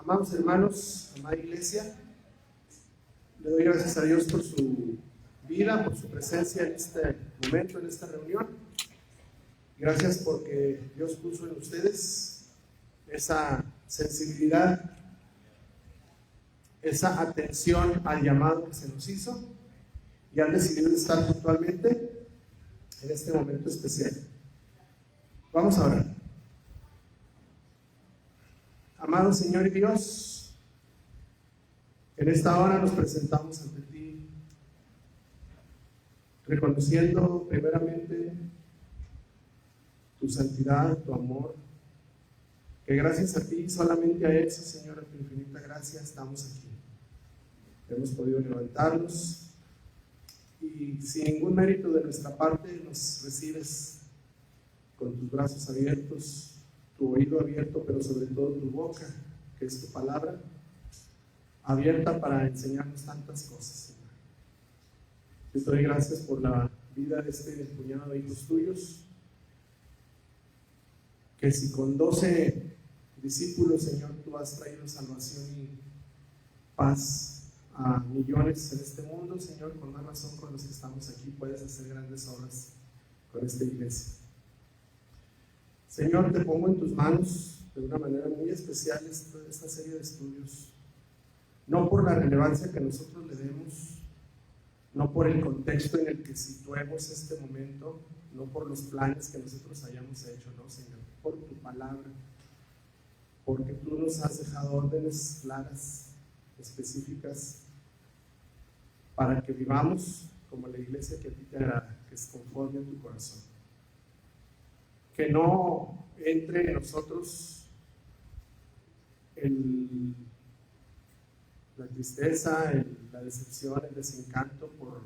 Amados hermanos, amada iglesia, le doy gracias a Dios por su vida, por su presencia en este momento, en esta reunión. Gracias porque Dios puso en ustedes esa sensibilidad, esa atención al llamado que se nos hizo y han decidido estar puntualmente en este momento especial. Vamos a orar. Amado Señor y Dios, en esta hora nos presentamos ante ti, reconociendo primeramente tu santidad, tu amor, que gracias a ti, solamente a eso, Señor, a tu infinita gracia, estamos aquí. Hemos podido levantarnos y sin ningún mérito de nuestra parte nos recibes con tus brazos abiertos, tu oído abierto, pero sobre todo tu boca, que es tu palabra, abierta para enseñarnos tantas cosas, Señor. Te doy gracias por la vida de este puñado de hijos tuyos, que si con 12 discípulos, Señor, tú has traído salvación y paz a millones en este mundo, Señor, con más razón con los que estamos aquí puedes hacer grandes obras con esta iglesia. Señor, te pongo en tus manos de una manera muy especial esta serie de estudios, no por la relevancia que nosotros le demos, no por el contexto en el que situemos este momento, no por los planes que nosotros hayamos hecho, no, Señor, por tu palabra, porque tú nos has dejado órdenes claras, específicas, para que vivamos como la iglesia que a ti te agrada, que es conforme a tu corazón. Que no entre en nosotros la tristeza, la decepción, el desencanto por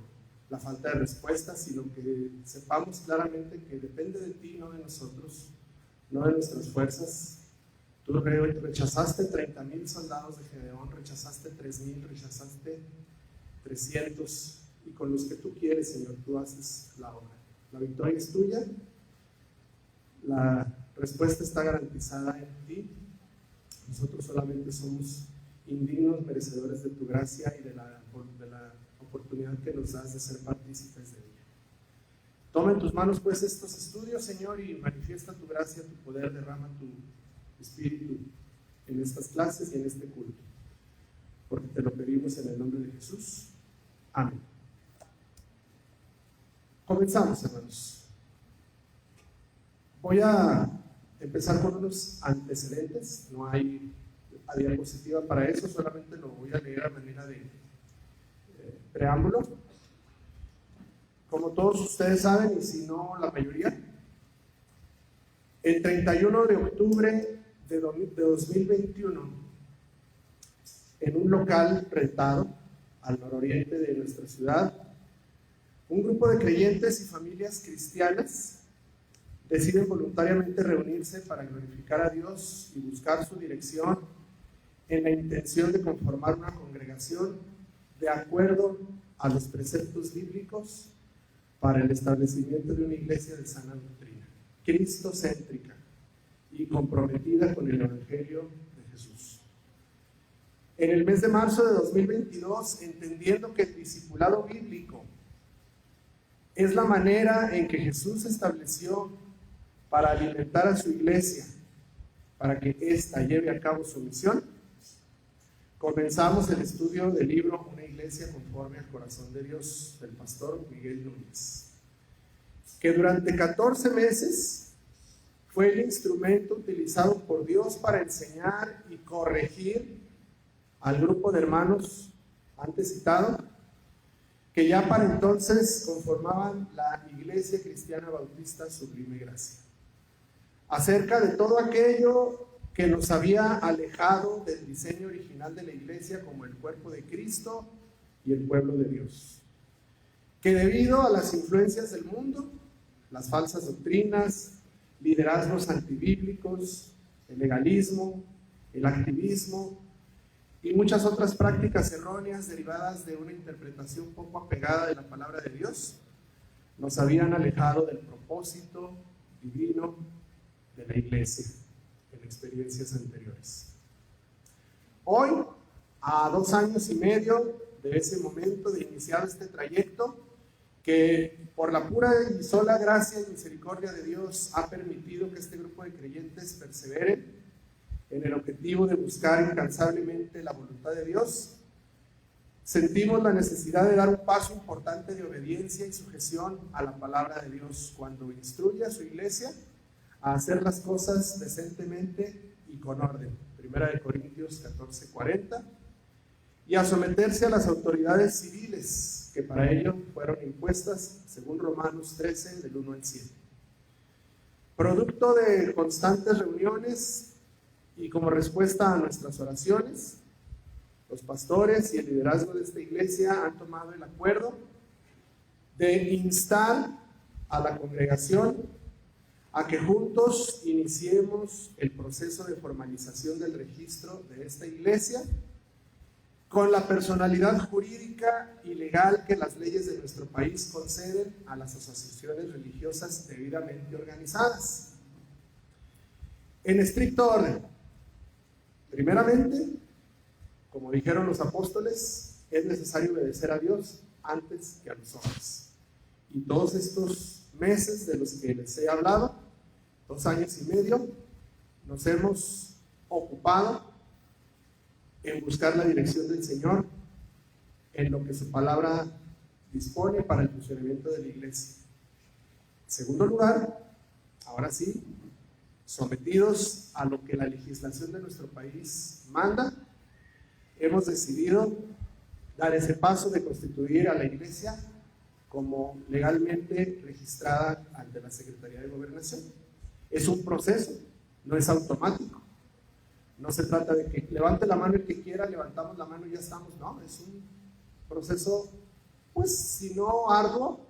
la falta de respuesta, sino que sepamos claramente que depende de ti, no de nosotros, no de nuestras fuerzas. Tú rechazaste 30,000 soldados de Gedeón, rechazaste 3,000, rechazaste 300, y con los que tú quieres, Señor, tú haces la obra. La victoria es tuya. La respuesta está garantizada en ti. Nosotros solamente somos indignos merecedores de tu gracia y de la oportunidad que nos das de ser partícipes de ella. Toma en tus manos pues estos estudios, Señor, y manifiesta tu gracia, tu poder, derrama tu espíritu en estas clases y en este culto, porque te lo pedimos en el nombre de Jesús. Amén. Comenzamos, hermanos. Voy a empezar con unos antecedentes, no hay diapositiva para eso, solamente lo voy a leer a manera de preámbulo. Como todos ustedes saben, y si no la mayoría, el 31 de octubre de 2021, en un local rentado al nororiente de nuestra ciudad, un grupo de creyentes y familias cristianas deciden voluntariamente reunirse para glorificar a Dios y buscar su dirección en la intención de conformar una congregación de acuerdo a los preceptos bíblicos para el establecimiento de una iglesia de sana doctrina, cristocéntrica y comprometida con el Evangelio de Jesús. En el mes de marzo de 2022, entendiendo que el discipulado bíblico es la manera en que Jesús estableció para alimentar a su iglesia, para que ésta lleve a cabo su misión, comenzamos el estudio del libro Una iglesia conforme al corazón de Dios, del pastor Miguel Núñez, que durante 14 meses fue el instrumento utilizado por Dios para enseñar y corregir al grupo de hermanos antes citado, que ya para entonces conformaban la Iglesia Cristiana Bautista Sublime Gracia, acerca de todo aquello que nos había alejado del diseño original de la iglesia como el cuerpo de Cristo y el pueblo de Dios, que debido a las influencias del mundo, las falsas doctrinas, liderazgos antibíblicos, el legalismo, el activismo y muchas otras prácticas erróneas derivadas de una interpretación poco apegada de la palabra de Dios, nos habían alejado del propósito divino de la iglesia en experiencias anteriores. Hoy, a 2 años y medio de ese momento de iniciar este trayecto, que por la pura y sola gracia y misericordia de Dios ha permitido que este grupo de creyentes persevere en el objetivo de buscar incansablemente la voluntad de Dios, sentimos la necesidad de dar un paso importante de obediencia y sujeción a la palabra de Dios cuando instruye a su iglesia a hacer las cosas decentemente y con orden. 1 Corintios 14:40, y a someterse a las autoridades civiles que para ello fueron impuestas, según Romanos 13, del 1 al 7. Producto de constantes reuniones y como respuesta a nuestras oraciones, los pastores y el liderazgo de esta iglesia han tomado el acuerdo de instar a la congregación a que juntos iniciemos el proceso de formalización del registro de esta iglesia con la personalidad jurídica y legal que las leyes de nuestro país conceden a las asociaciones religiosas debidamente organizadas. En estricto orden, primeramente, como dijeron los apóstoles, es necesario obedecer a Dios antes que a los hombres. Y todos estos meses de los que les he hablado, 2 años y medio, nos hemos ocupado en buscar la dirección del Señor en lo que su palabra dispone para el funcionamiento de la iglesia. En segundo lugar, ahora sí, sometidos a lo que la legislación de nuestro país manda, hemos decidido dar ese paso de constituir a la iglesia como legalmente registrada ante la Secretaría de Gobernación. Es un proceso, no es automático. No se trata de que levante la mano el que quiera, levantamos la mano y ya estamos. No, es un proceso, pues, si no arduo,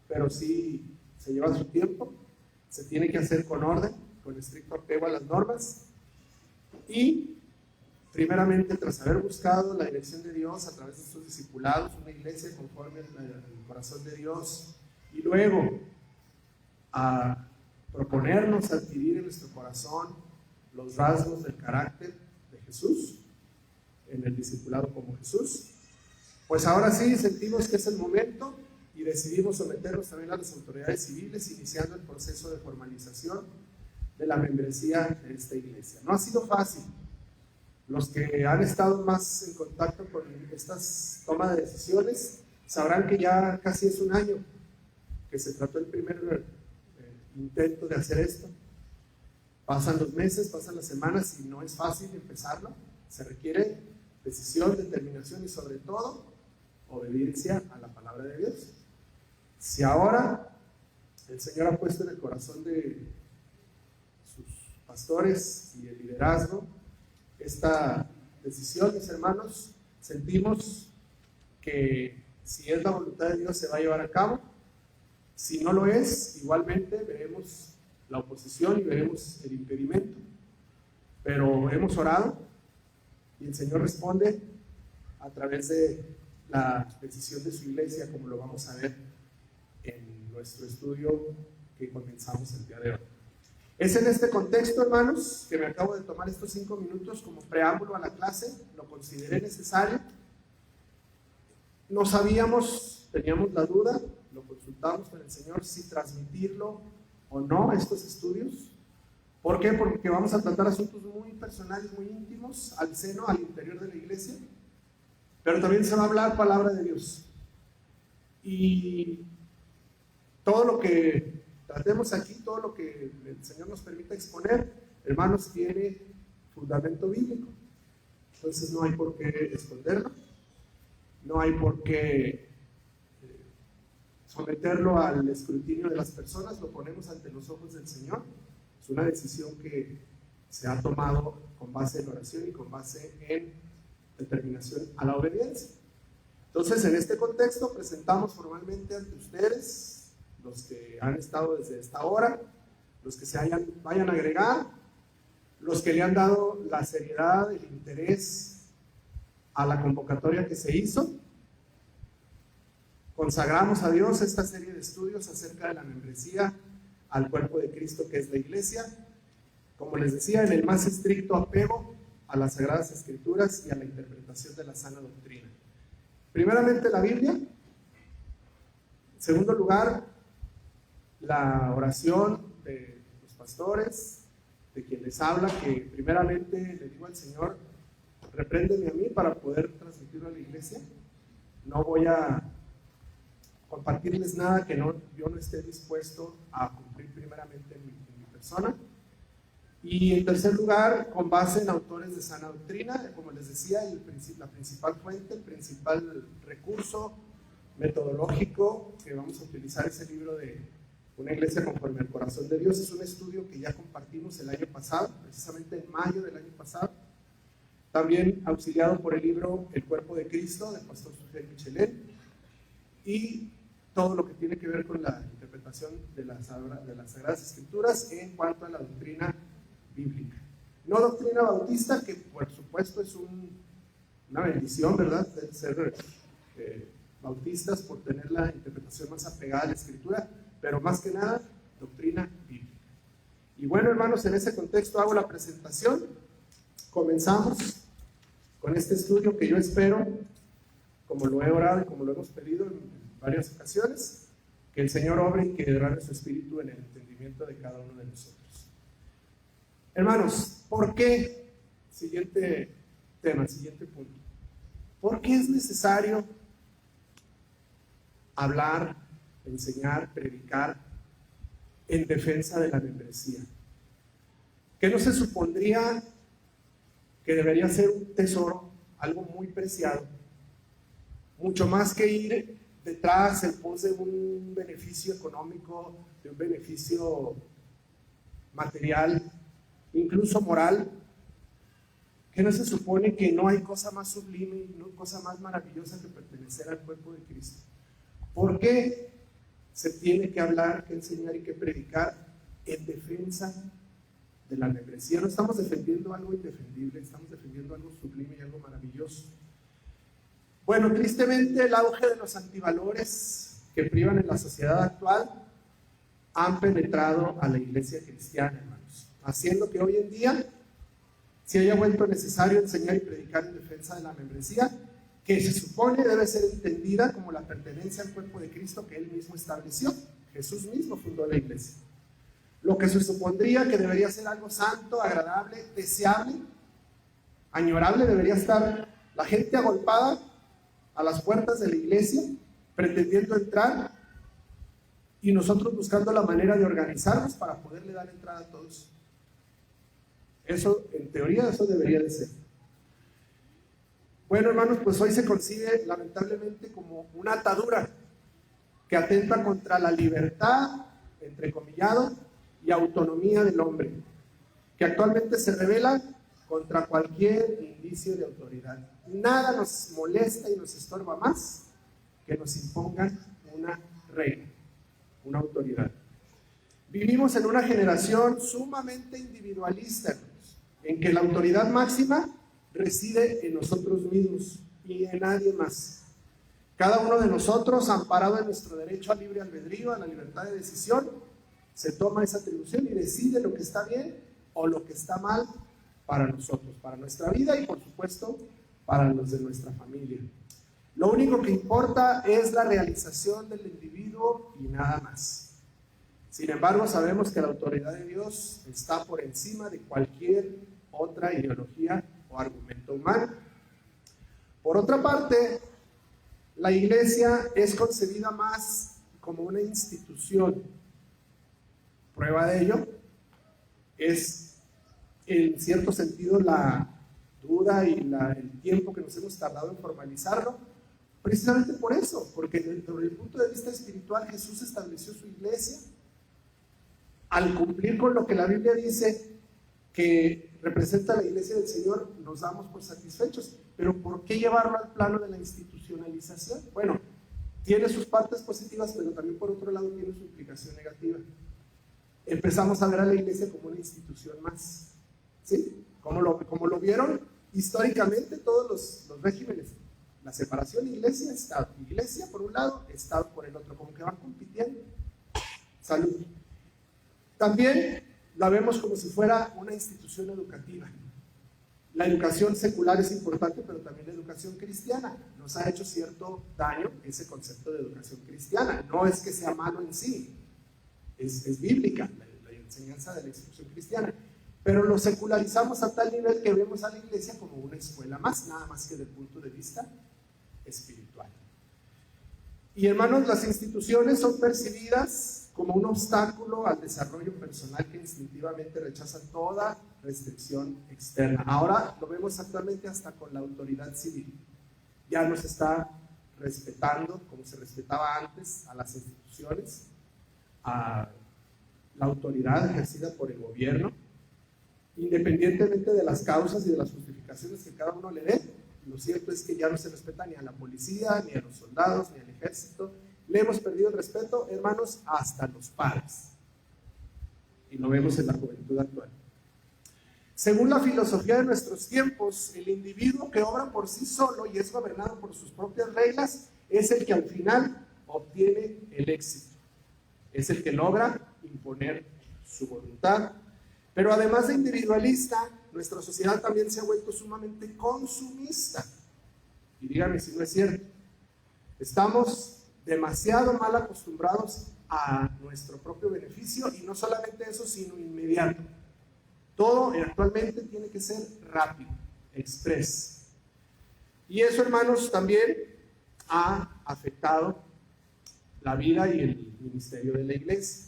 pero sí se lleva su tiempo, se tiene que hacer con orden, con estricto apego a las normas y, primeramente, tras haber buscado la dirección de Dios a través de sus discipulados, una iglesia conforme al corazón de Dios, y luego a proponernos adquirir en nuestro corazón los rasgos del carácter de Jesús, en el discipulado como Jesús, pues ahora sí sentimos que es el momento y decidimos someternos también a las autoridades civiles, iniciando el proceso de formalización de la membresía de esta iglesia. No ha sido fácil. Los que han estado más en contacto con estas tomas de decisiones sabrán que ya casi es 1 año que se trató el primer intento de hacer esto. Pasan los meses, pasan las semanas y no es fácil empezarlo. Se requiere decisión, determinación y sobre todo obediencia a la palabra de Dios. Si ahora el Señor ha puesto en el corazón de sus pastores y el liderazgo esta decisión, mis hermanos, sentimos que si es la voluntad de Dios se va a llevar a cabo. Si no lo es, igualmente veremos la oposición y veremos el impedimento, pero hemos orado y el Señor responde a través de la decisión de su iglesia, como lo vamos a ver en nuestro estudio que comenzamos el día de hoy. Es en este contexto, hermanos, que me acabo de tomar estos 5 minutos como preámbulo a la clase. Lo consideré necesario. No sabíamos, teníamos la duda, lo consultamos con el Señor si transmitirlo o no estos estudios. ¿Por qué? Porque vamos a tratar asuntos muy personales, muy íntimos, al seno, al interior de la iglesia, pero también se va a hablar palabra de Dios. Y todo lo que tratemos aquí, todo lo que el Señor nos permita exponer, hermanos, tiene fundamento bíblico. Entonces no hay por qué esconderlo, no hay por qué someterlo al escrutinio de las personas, lo ponemos ante los ojos del Señor. Es una decisión que se ha tomado con base en oración y con base en determinación a la obediencia. Entonces, en este contexto, presentamos formalmente ante ustedes, los que han estado desde esta hora, los que vayan a agregar, los que le han dado la seriedad, el interés a la convocatoria que se hizo. Consagramos a Dios esta serie de estudios acerca de la membresía al cuerpo de Cristo que es la iglesia, como les decía, en el más estricto apego a las Sagradas Escrituras y a la interpretación de la sana doctrina. Primeramente la Biblia. En segundo lugar, la oración de los pastores, de quien les habla, que primeramente le digo al Señor, repréndeme a mí para poder transmitirlo a la iglesia. No voy a compartirles nada que yo no esté dispuesto a cumplir primeramente en mi persona. Y en tercer lugar, con base en autores de sana doctrina, como les decía, la principal fuente, el principal recurso metodológico que vamos a utilizar es el libro de Una iglesia conforme al corazón de Dios. Es un estudio que ya compartimos el año pasado, precisamente en mayo del año pasado. También auxiliado por el libro El cuerpo de Cristo, del pastor Suger Michelet, y todo lo que tiene que ver con la interpretación de las Sagradas Escrituras en cuanto a la doctrina bíblica. No doctrina bautista, que por supuesto es una bendición, ¿verdad?, de ser bautistas por tener la interpretación más apegada a la Escritura, pero más que nada, doctrina bíblica. Y bueno, hermanos, en ese contexto hago la presentación. Comenzamos con este estudio que yo espero, como lo he orado y como lo hemos pedido en varias ocasiones, que el Señor obre y que derrame su espíritu en el entendimiento de cada uno de nosotros. Hermanos, ¿por qué? Siguiente tema, siguiente punto. ¿Por qué es necesario hablar, enseñar, predicar en defensa de la membresía? ¿Qué no se supondría que debería ser un tesoro, algo muy preciado, mucho más que ir detrás en pos de un beneficio económico, de un beneficio material, incluso moral? ¿Que no se supone que no hay cosa más sublime y no cosa más maravillosa que pertenecer al cuerpo de Cristo? ¿Por qué se tiene que hablar, que enseñar y que predicar en defensa de la membresía? No estamos defendiendo algo indefendible, estamos defendiendo algo sublime y algo maravilloso. Bueno, tristemente el auge de los antivalores que privan en la sociedad actual han penetrado a la iglesia cristiana, hermanos, haciendo que hoy en día se haya vuelto necesario enseñar y predicar en defensa de la membresía, que se supone debe ser entendida como la pertenencia al cuerpo de Cristo que Él mismo estableció. Jesús mismo fundó la iglesia. Lo que se supondría que debería ser algo santo, agradable, deseable, añorable, debería estar la gente agolpada a las puertas de la iglesia, pretendiendo entrar, y nosotros buscando la manera de organizarnos para poderle dar entrada a todos. Eso, en teoría, eso debería de ser. Bueno, hermanos, pues hoy se concibe lamentablemente como una atadura que atenta contra la libertad, entrecomillado, y autonomía del hombre, que actualmente se revela contra cualquier indicio de autoridad. Nada nos molesta y nos estorba más que nos impongan una regla, una autoridad. Vivimos en una generación sumamente individualista, en que la autoridad máxima reside en nosotros mismos y en nadie más. Cada uno de nosotros, amparado en nuestro derecho al libre albedrío, a la libertad de decisión, se toma esa atribución y decide lo que está bien o lo que está mal para nosotros, para nuestra vida y por supuesto para los de nuestra familia. Lo único que importa es la realización del individuo y nada más. Sin embargo, sabemos que la autoridad de Dios está por encima de cualquier otra ideología o argumento humano. Por otra parte, la iglesia es concebida más como una institución. Prueba de ello es, en cierto sentido, la duda y el tiempo que nos hemos tardado en formalizarlo, precisamente por eso, porque desde el punto de vista espiritual Jesús estableció su iglesia al cumplir con lo que la Biblia dice que representa la iglesia del Señor. Nos damos por satisfechos, pero ¿por qué llevarlo al plano de la institucionalización? Bueno, tiene sus partes positivas, pero también por otro lado tiene su implicación negativa. Empezamos a ver a la iglesia como una institución más, ¿sí? Como lo vieron históricamente todos los regímenes. La separación iglesia-estado. Iglesia por un lado, estado por el otro, como que van compitiendo. Salud. También la vemos como si fuera una institución educativa. La educación secular es importante, pero también la educación cristiana. Nos ha hecho cierto daño ese concepto de educación cristiana. No es que sea malo en sí, es bíblica la enseñanza de la instrucción cristiana. Pero lo secularizamos a tal nivel que vemos a la iglesia como una escuela más, nada más que desde el punto de vista espiritual. Y hermanos, las instituciones son percibidas como un obstáculo al desarrollo personal que instintivamente rechazan toda restricción externa. Ahora lo vemos actualmente hasta con la autoridad civil. Ya no se está respetando como se respetaba antes a las instituciones, a la autoridad ejercida por el gobierno, independientemente de las causas y de las justificaciones que cada uno le dé. Lo cierto es que ya no se respeta ni a la policía, ni a los soldados, ni al ejército. Le hemos perdido el respeto, hermanos, hasta los padres. Y lo vemos en la juventud actual. Según la filosofía de nuestros tiempos, el individuo que obra por sí solo y es gobernado por sus propias reglas es el que al final obtiene el éxito. Es el que logra imponer su voluntad. Pero además de individualista, nuestra sociedad también se ha vuelto sumamente consumista. Y díganme si no es cierto. Estamos demasiado mal acostumbrados a nuestro propio beneficio, y no solamente eso, sino inmediato. Todo actualmente tiene que ser rápido, express. Y eso, hermanos, también ha afectado la vida y el ministerio de la iglesia.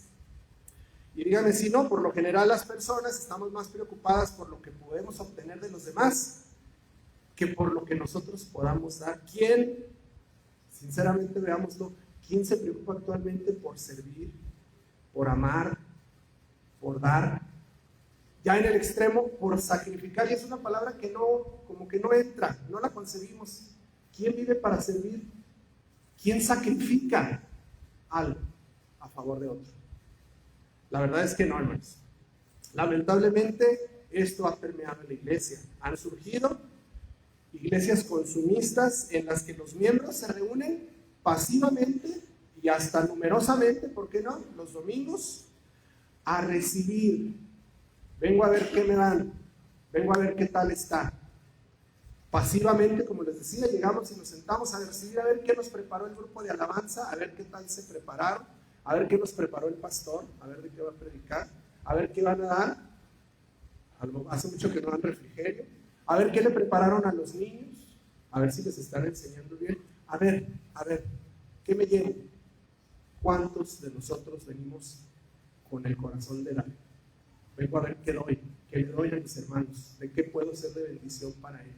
Y díganme si no, por lo general las personas estamos más preocupadas por lo que podemos obtener de los demás que por lo que nosotros podamos dar. ¿Quién, sinceramente veámoslo, quién se preocupa actualmente por servir, por amar, por dar? Ya en el extremo, por sacrificar, y es una palabra que no, como que no entra, no la concebimos. ¿Quién vive para servir? ¿Quién sacrifica algo a favor de otro? La verdad es que no, hermanos. Lamentablemente, esto ha permeado en la iglesia. Han surgido iglesias consumistas en las que los miembros se reúnen pasivamente y hasta numerosamente, ¿por qué no?, los domingos, a recibir. Vengo a ver qué me dan, vengo a ver qué tal está. Pasivamente, como les decía, llegamos y nos sentamos a recibir, a ver qué nos preparó el grupo de alabanza, a ver qué tal se prepararon, a ver qué nos preparó el pastor, a ver de qué va a predicar, a ver qué van a dar. Hace mucho que no dan refrigerio. A ver qué le prepararon a los niños, a ver si les están enseñando bien. A ver, ¿qué me llevo? ¿Cuántos de nosotros venimos con el corazón de dar? Vengo a ver qué le doy a mis hermanos, de qué puedo ser de bendición para ellos.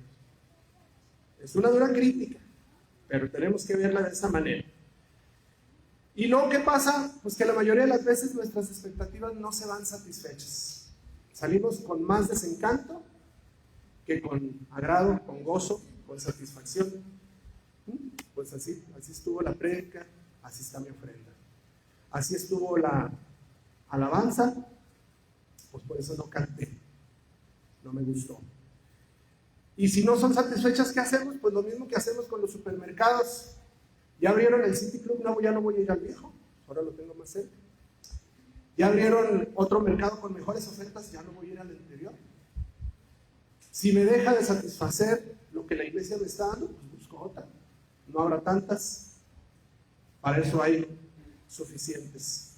Es una dura crítica, pero tenemos que verla de esa manera. Y luego, ¿qué pasa? Pues que la mayoría de las veces nuestras expectativas no se van satisfechas. Salimos con más desencanto que con agrado, con gozo, con satisfacción. Pues así estuvo la prédica, así está mi ofrenda. Así estuvo la alabanza, pues por eso no canté, no me gustó. Y si no son satisfechas, ¿qué hacemos? Pues lo mismo que hacemos con los supermercados. Ya abrieron el City Club, no, ya no voy a ir al viejo, ahora lo tengo más cerca. Ya abrieron otro mercado con mejores ofertas, ya no voy a ir al interior. Si me deja de satisfacer lo que la iglesia me está dando, pues busco otra. No habrá tantas, para eso hay suficientes.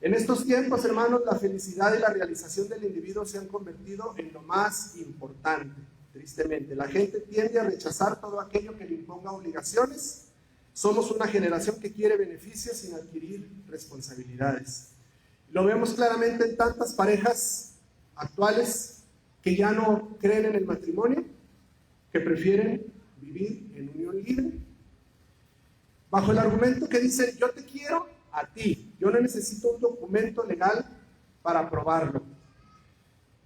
En estos tiempos, hermanos, la felicidad y la realización del individuo se han convertido en lo más importante, tristemente. La gente tiende a rechazar todo aquello que le imponga obligaciones. Somos una generación que quiere beneficios sin adquirir responsabilidades. Lo vemos claramente en tantas parejas actuales que ya no creen en el matrimonio, que prefieren vivir en unión libre, bajo el argumento que dicen: yo te quiero a ti, yo no necesito un documento legal para aprobarlo.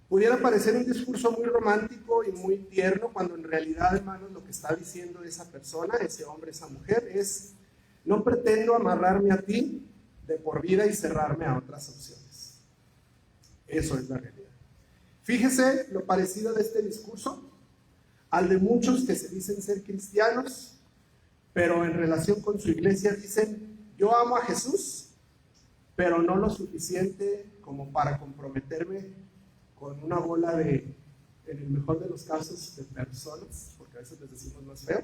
Pudiera parecer un discurso muy romántico y muy tierno, cuando en realidad, hermanos, lo que está diciendo esa persona, ese hombre, esa mujer, es: no pretendo amarrarme a ti de por vida y cerrarme a otras opciones. Eso es la realidad. Fíjese lo parecido de este discurso al de muchos que se dicen ser cristianos, pero en relación con su iglesia dicen: yo amo a Jesús, pero no lo suficiente como para comprometerme con una bola de en el mejor de los casos, de personas, porque a veces les decimos más feo,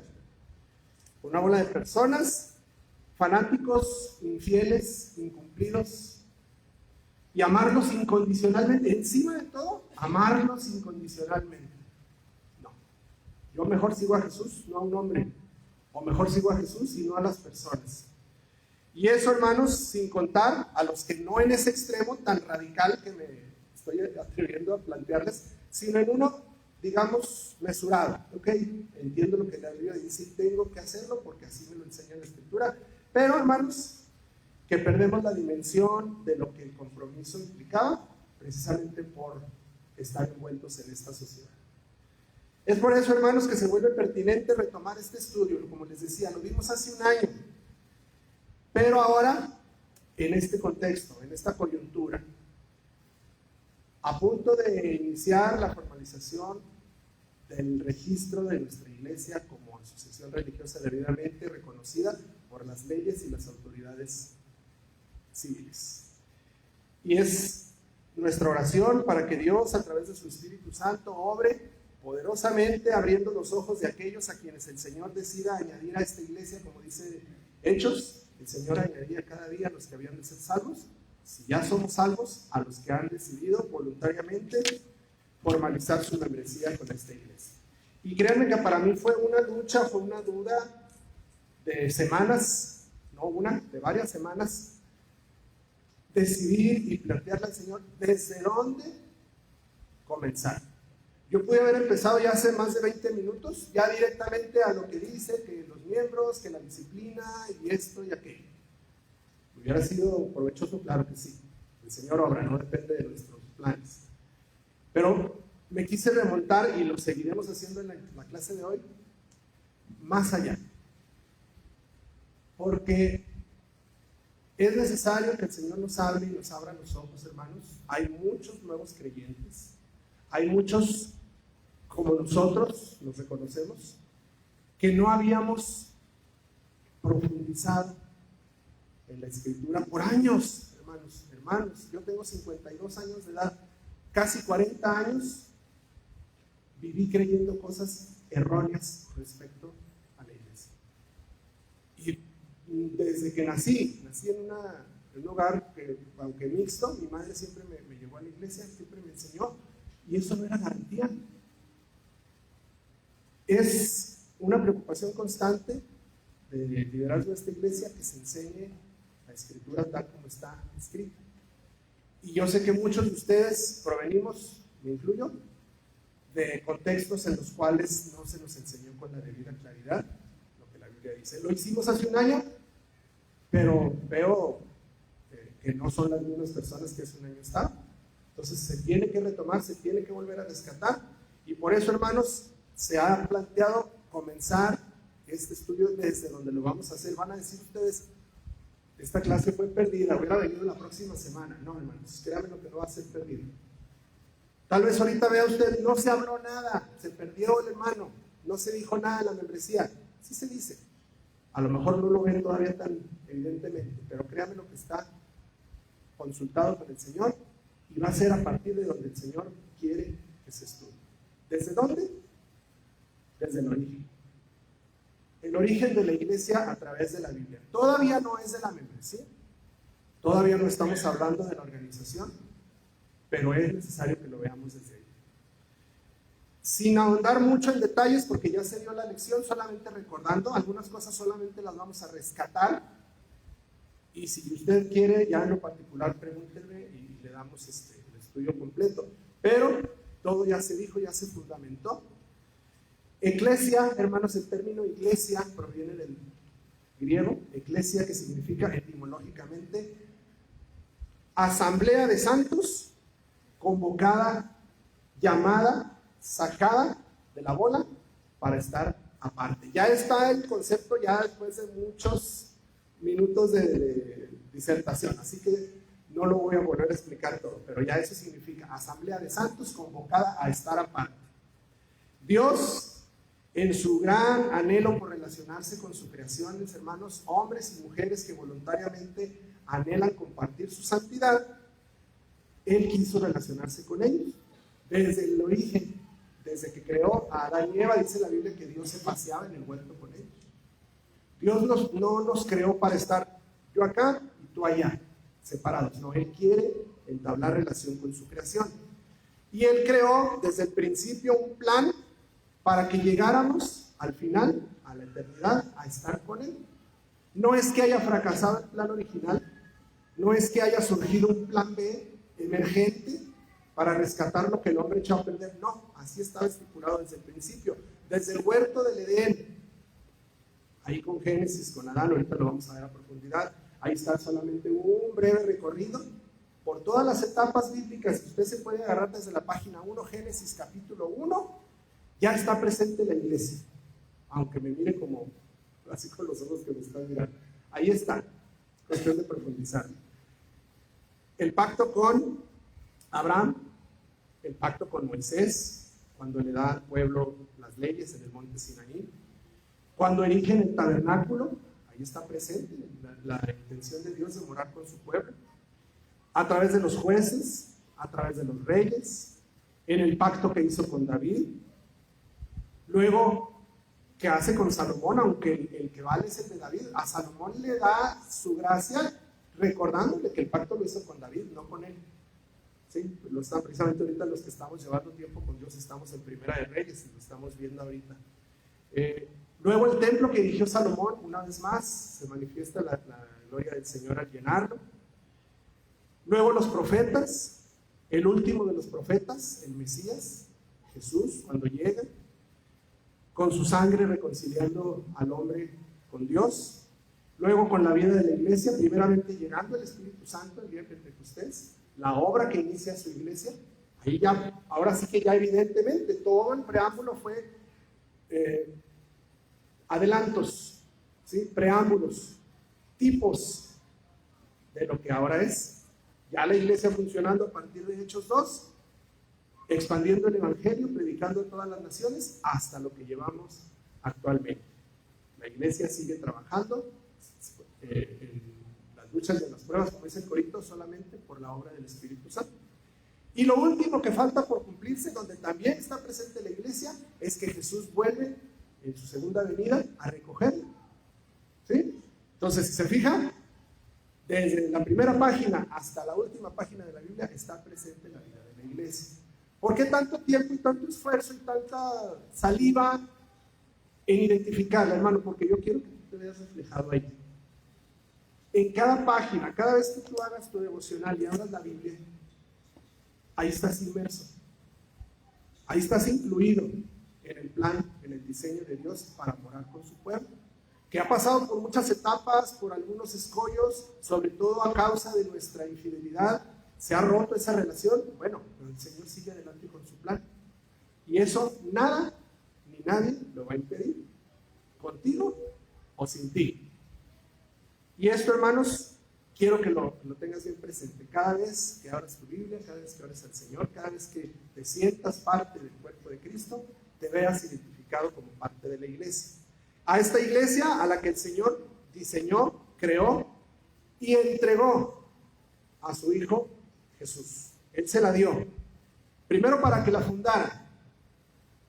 una bola de personas, fanáticos, infieles, incumplidos, y amarlos incondicionalmente, encima de todo, amarlos incondicionalmente. No, yo mejor sigo a Jesús, no a un hombre, o mejor sigo a Jesús y no a las personas. Y eso, hermanos, sin contar a los que no en ese extremo tan radical que me estoy atreviendo a plantearles, sino en uno, digamos, mesurado. Ok, entiendo lo que la Biblia dice, tengo que hacerlo porque así me lo enseña la Escritura, pero, hermanos, que perdemos la dimensión de lo que el compromiso implicaba, precisamente por estar envueltos en esta sociedad. Es por eso, hermanos, que se vuelve pertinente retomar este estudio. Como les decía, lo vimos hace un año, pero ahora, en este contexto, en esta coyuntura, a punto de iniciar la formalización del registro de nuestra iglesia como asociación religiosa debidamente reconocida por las leyes y las autoridades civiles. Y es nuestra oración para que Dios, a través de su Espíritu Santo, obre poderosamente, abriendo los ojos de aquellos a quienes el Señor decida añadir a esta iglesia, como dice Hechos, el Señor añadía cada día a los que habían de ser salvos. Si ya somos salvos, a los que han decidido voluntariamente formalizar su membresía con esta iglesia. Y créanme que para mí fue una lucha, fue una duda de semanas, no una, de varias semanas, decidir y plantearle al Señor desde dónde comenzar. Yo pude haber empezado ya hace más de 20 minutos, ya directamente a lo que dice, que los miembros, que la disciplina y esto y aquello. ¿Hubiera sido provechoso? Claro que sí. El Señor obra, no depende de nuestros planes. Pero me quise remontar, y lo seguiremos haciendo en la clase de hoy, más allá. Porque es necesario que el Señor nos hable y nos abra los ojos, hermanos. Hay muchos nuevos creyentes. Hay muchos, como nosotros, los reconocemos, que no habíamos profundizado en la Escritura por años, hermanos. Yo tengo 52 años de edad, casi 40 años viví creyendo cosas erróneas respecto a la iglesia. Y desde que nací en un hogar que, aunque mixto, mi madre siempre me llevó a la iglesia, siempre me enseñó, y eso no era garantía. Es una preocupación constante del liderazgo de esta iglesia que se enseñe la Escritura tal como está escrita. Y yo sé que muchos de ustedes provenimos, me incluyo, de contextos en los cuales no se nos enseñó con la debida claridad lo que la Biblia dice. Lo hicimos hace un año, pero veo que no son las mismas personas que hace un año estaban. Entonces se tiene que retomar, se tiene que volver a rescatar, y por eso, hermanos, se ha planteado comenzar este estudio desde donde lo vamos a hacer. Van a decir ustedes, esta clase fue perdida, hubiera venido la próxima semana. No, hermanos, créanme lo que no va a ser perdido. Tal vez ahorita vea usted, no se habló nada, se perdió el hermano, no se dijo nada de la membresía. Sí se dice. A lo mejor no lo ven todavía tan evidentemente, pero créanme lo que está consultado con el Señor, y va a ser a partir de donde el Señor quiere que se estudie. ¿Desde dónde? Desde el origen. El origen de la iglesia a través de la Biblia. Todavía no es de la membresía, todavía no estamos hablando de la organización, pero es necesario que lo veamos desde ahí. Sin ahondar mucho en detalles, porque ya se dio la lección, solamente recordando algunas cosas, solamente las vamos a rescatar, y si usted quiere, ya en lo particular, pregúnteme y le damos el estudio completo. Pero todo ya se dijo, ya se fundamentó. Eclesia, hermanos, el término iglesia proviene del griego, eclesia, que significa etimológicamente asamblea de santos, convocada, llamada, sacada de la bola para estar aparte. Ya está el concepto, ya después de muchos minutos de disertación, así que no lo voy a volver a explicar todo, pero ya eso significa asamblea de santos convocada a estar aparte. Dios, en su gran anhelo por relacionarse con su creación, mis hermanos, hombres y mujeres que voluntariamente anhelan compartir su santidad, Él quiso relacionarse con ellos. Desde el origen desde que creó a Adán y Eva, dice la Biblia que Dios se paseaba en el huerto con ellos. Dios no nos creó para estar yo acá y tú allá, separados. No, Él quiere entablar relación con su creación. Y Él creó desde el principio un plan para que llegáramos al final, a la eternidad, a estar con Él. No es que haya fracasado el plan original, no es que haya surgido un plan B emergente para rescatar lo que el hombre echó a perder. No, así estaba estipulado desde el principio, desde el huerto del Edén. Ahí con Génesis, con Adán, ahorita lo vamos a ver a profundidad. Ahí está solamente un breve recorrido por todas las etapas bíblicas. Usted se puede agarrar desde la página 1, Génesis capítulo 1, ya está presente la iglesia. Aunque me mire como, así con los ojos que me están mirando. Ahí está, cuestión de profundizar. El pacto con Abraham, el pacto con Moisés, cuando le da al pueblo las leyes en el monte Sinaí, cuando erigen el tabernáculo, ahí está presente la intención de Dios de morar con su pueblo, a través de los jueces, a través de los reyes, en el pacto que hizo con David, luego que hace con Salomón, aunque el que vale es el de David. A Salomón le da su gracia recordándole que el pacto lo hizo con David, no con él. Sí, lo están precisamente ahorita los que estamos llevando tiempo con Dios, estamos en Primera de Reyes, lo estamos viendo ahorita. Luego el templo que erigió Salomón, una vez más, se manifiesta la gloria del Señor al llenarlo. Luego los profetas, el último de los profetas, el Mesías, Jesús, cuando llega, con su sangre reconciliando al hombre con Dios. Luego con la vida de la iglesia, primeramente llegando el Espíritu Santo el día de Pentecostés, la obra que inicia su iglesia. Ahí ya, ahora sí que ya evidentemente todo el preámbulo fue adelantos, ¿sí? Preámbulos, tipos de lo que ahora es. Ya la iglesia funcionando a partir de Hechos 2, expandiendo el evangelio, predicando a todas las naciones, hasta lo que llevamos actualmente. La iglesia sigue trabajando en las luchas y en las pruebas, como dice el Corito, solamente por la obra del Espíritu Santo. Y lo último que falta por cumplirse, donde también está presente la iglesia, es que Jesús vuelve en su segunda venida a recogerla. ¿Sí? Entonces, si se fijan, desde la primera página hasta la última página de la Biblia está presente la vida de la iglesia. ¿Por qué tanto tiempo y tanto esfuerzo y tanta saliva en identificarla, hermano? Porque yo quiero que tú te veas reflejado ahí. En cada página, cada vez que tú hagas tu devocional y abras la Biblia, ahí estás inmerso. Ahí estás incluido en el plan, en el diseño de Dios para morar con su pueblo, que ha pasado por muchas etapas, por algunos escollos, sobre todo a causa de nuestra infidelidad. Se ha roto esa relación, bueno, pero el Señor sigue adelante con su plan. Y eso nada ni nadie lo va a impedir, contigo o sin ti. Y esto, hermanos, quiero que lo tengas bien presente. Cada vez que abras tu Biblia, cada vez que ores al Señor, cada vez que te sientas parte del cuerpo de Cristo, te veas identificado como parte de la iglesia. A esta iglesia a la que el Señor diseñó, creó y entregó a su Hijo Jesús. Él se la dio. Primero para que la fundara.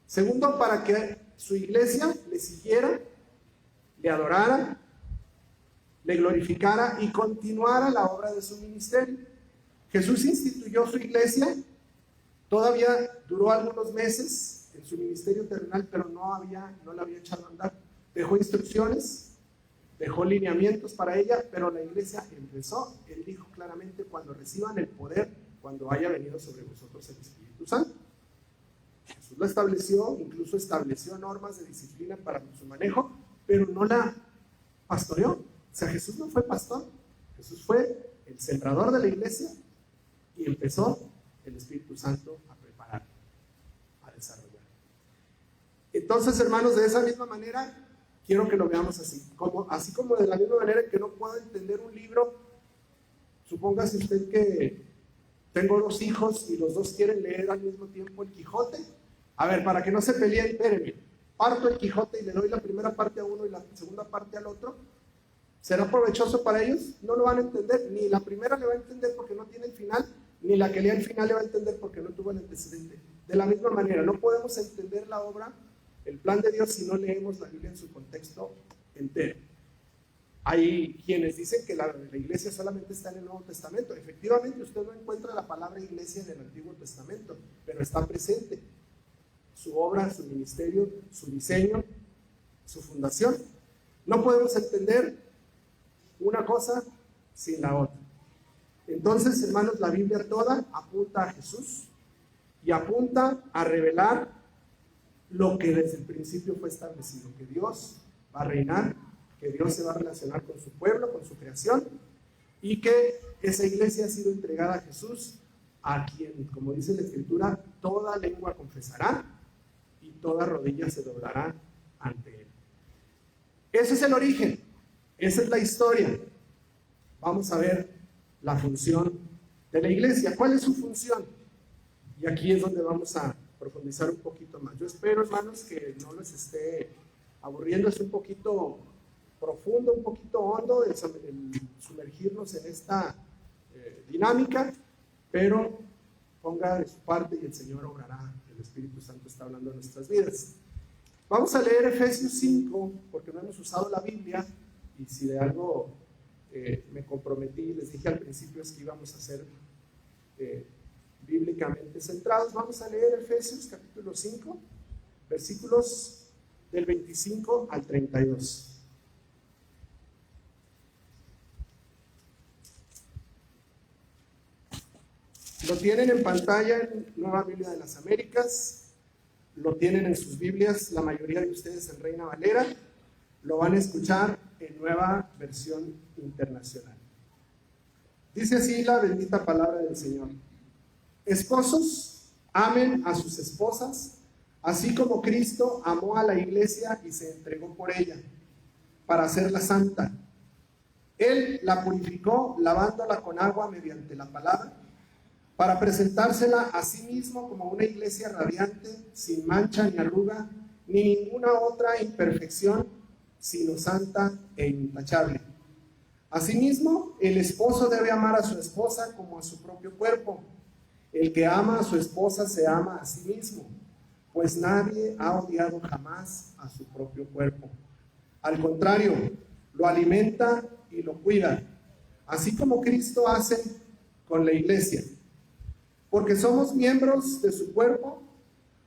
Segundo para que su iglesia le siguiera, le adorara, le glorificara y continuara la obra de su ministerio. Jesús instituyó su iglesia, todavía duró algunos meses en su ministerio terrenal, pero no la había echado a andar. Dejó instrucciones, dejó lineamientos para ella, pero la iglesia empezó. Él dijo claramente: cuando reciban el poder, cuando haya venido sobre vosotros el Espíritu Santo. Jesús lo estableció, incluso estableció normas de disciplina para su manejo, pero no la pastoreó. O sea, Jesús no fue pastor, Jesús fue el sembrador de la iglesia y empezó el Espíritu Santo a preparar, a desarrollar. Entonces, hermanos, de esa misma manera, quiero que lo veamos así como de la misma manera que no puedo entender un libro. Supóngase usted que tengo 2 hijos y los 2 quieren leer al mismo tiempo el Quijote. A ver, para que no se peleen, espérenme, parto el Quijote y le doy la primera parte a uno y la segunda parte al otro. ¿Será provechoso para ellos? No lo van a entender. Ni la primera le va a entender porque no tiene el final, ni la que lea el final le va a entender porque no tuvo el antecedente. De la misma manera, no podemos entender la obra, el plan de Dios, si no leemos la Biblia en su contexto entero. Hay quienes dicen que la iglesia solamente está en el Nuevo Testamento. Efectivamente, usted no encuentra la palabra iglesia en el Antiguo Testamento, pero está presente. Su obra, su ministerio, su diseño, su fundación. No podemos entender una cosa sin la otra. Entonces, hermanos, la Biblia toda apunta a Jesús y apunta a revelar lo que desde el principio fue establecido, que Dios va a reinar, que Dios se va a relacionar con su pueblo, con su creación, y que esa iglesia ha sido entregada a Jesús, a quien, como dice la Escritura, toda lengua confesará y toda rodilla se doblará ante él. Ese es el origen, esa es la historia. Vamos a ver la función de la iglesia. ¿Cuál es su función? Y aquí es donde vamos a profundizar un poquito más. Yo espero, hermanos, que no les esté aburriendo. Es un poquito profundo, un poquito hondo el sumergirnos en esta dinámica, pero ponga de su parte y el Señor obrará. El Espíritu Santo está hablando en nuestras vidas. Vamos a leer Efesios 5, porque no hemos usado la Biblia, y si de algo me comprometí, les dije al principio, es que íbamos a ser bíblicamente centrados. Vamos a leer Efesios capítulo 5, versículos del 25 al 32. Lo tienen en pantalla en Nueva Biblia de las Américas, lo tienen en sus Biblias, la mayoría de ustedes en Reina Valera, lo van a escuchar en Nueva Versión Internacional. Dice así la bendita palabra del Señor: esposos, amen a sus esposas, así como Cristo amó a la iglesia y se entregó por ella, para hacerla santa. Él la purificó lavándola con agua mediante la palabra, para presentársela a sí mismo como una iglesia radiante, sin mancha ni arruga, ni ninguna otra imperfección, sino santa e intachable. Asimismo, el esposo debe amar a su esposa como a su propio cuerpo. El que ama a su esposa se ama a sí mismo, pues nadie ha odiado jamás a su propio cuerpo. Al contrario, lo alimenta y lo cuida, así como Cristo hace con la iglesia. Porque somos miembros de su cuerpo,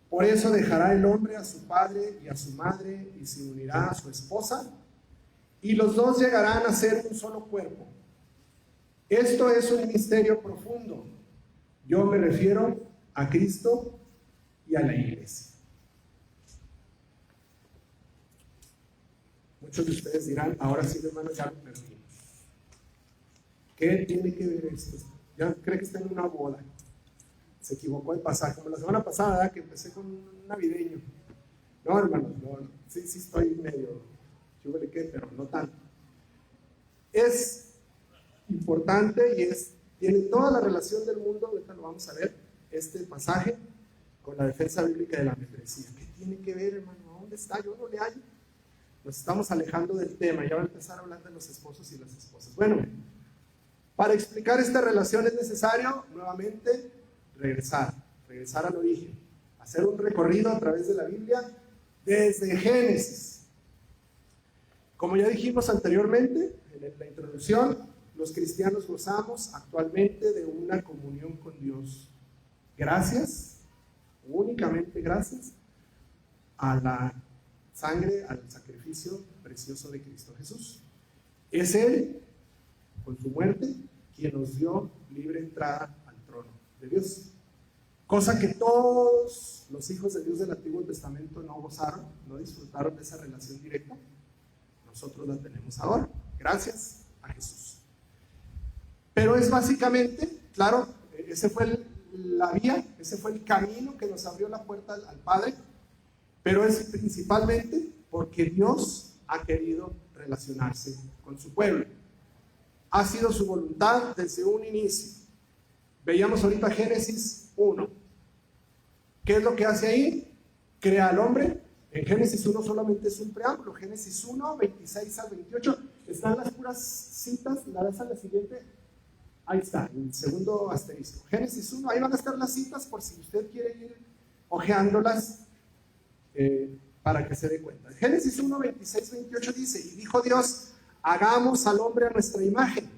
por eso dejará el hombre a su padre y a su madre y se unirá a su esposa, y los dos llegarán a ser un solo cuerpo. Esto es un misterio profundo. Yo me refiero a Cristo y a la iglesia. Muchos de ustedes dirán, ahora sí, hermano, ya lo perdí. ¿Qué tiene que ver esto? Ya cree que está en una boda. Se equivocó el pasaje, como la semana pasada, ¿verdad? Que empecé con un navideño. No, hermanos, no. Sí estoy medio chubelequé, pero no tanto. Es importante y tiene toda la relación del mundo, ahorita lo vamos a ver, este pasaje, con la defensa bíblica de la membresía. ¿Qué tiene que ver, hermano? ¿A dónde está? Yo no le hallo. Nos estamos alejando del tema, ya va a empezar a hablar de los esposos y las esposas. Bueno, para explicar esta relación es necesario, nuevamente, regresar al origen, hacer un recorrido a través de la Biblia desde Génesis. Como ya dijimos anteriormente en la introducción, los cristianos gozamos actualmente de una comunión con Dios. Gracias, únicamente gracias a la sangre, al sacrificio precioso de Cristo Jesús. Es Él, con su muerte, quien nos dio libre entrada al trono de Dios, cosa que todos los hijos de Dios del Antiguo Testamento no gozaron, no disfrutaron de esa relación directa. Nosotros la tenemos ahora, gracias a Jesús. Pero es básicamente, claro, ese fue la vía, ese fue el camino que nos abrió la puerta al Padre, pero es principalmente porque Dios ha querido relacionarse con su pueblo. Ha sido su voluntad desde un inicio. Veíamos ahorita Génesis 1. ¿Qué es lo que hace ahí? Crea al hombre. En Génesis 1 solamente es un preámbulo. Génesis 1, 26 al 28. Están las puras citas. La ves a la siguiente. Ahí está, el segundo asterisco. Génesis 1, ahí van a estar las citas por si usted quiere ir hojeándolas para que se dé cuenta. Génesis 1, 26, 28 dice, y dijo Dios, hagamos al hombre a nuestra imagen,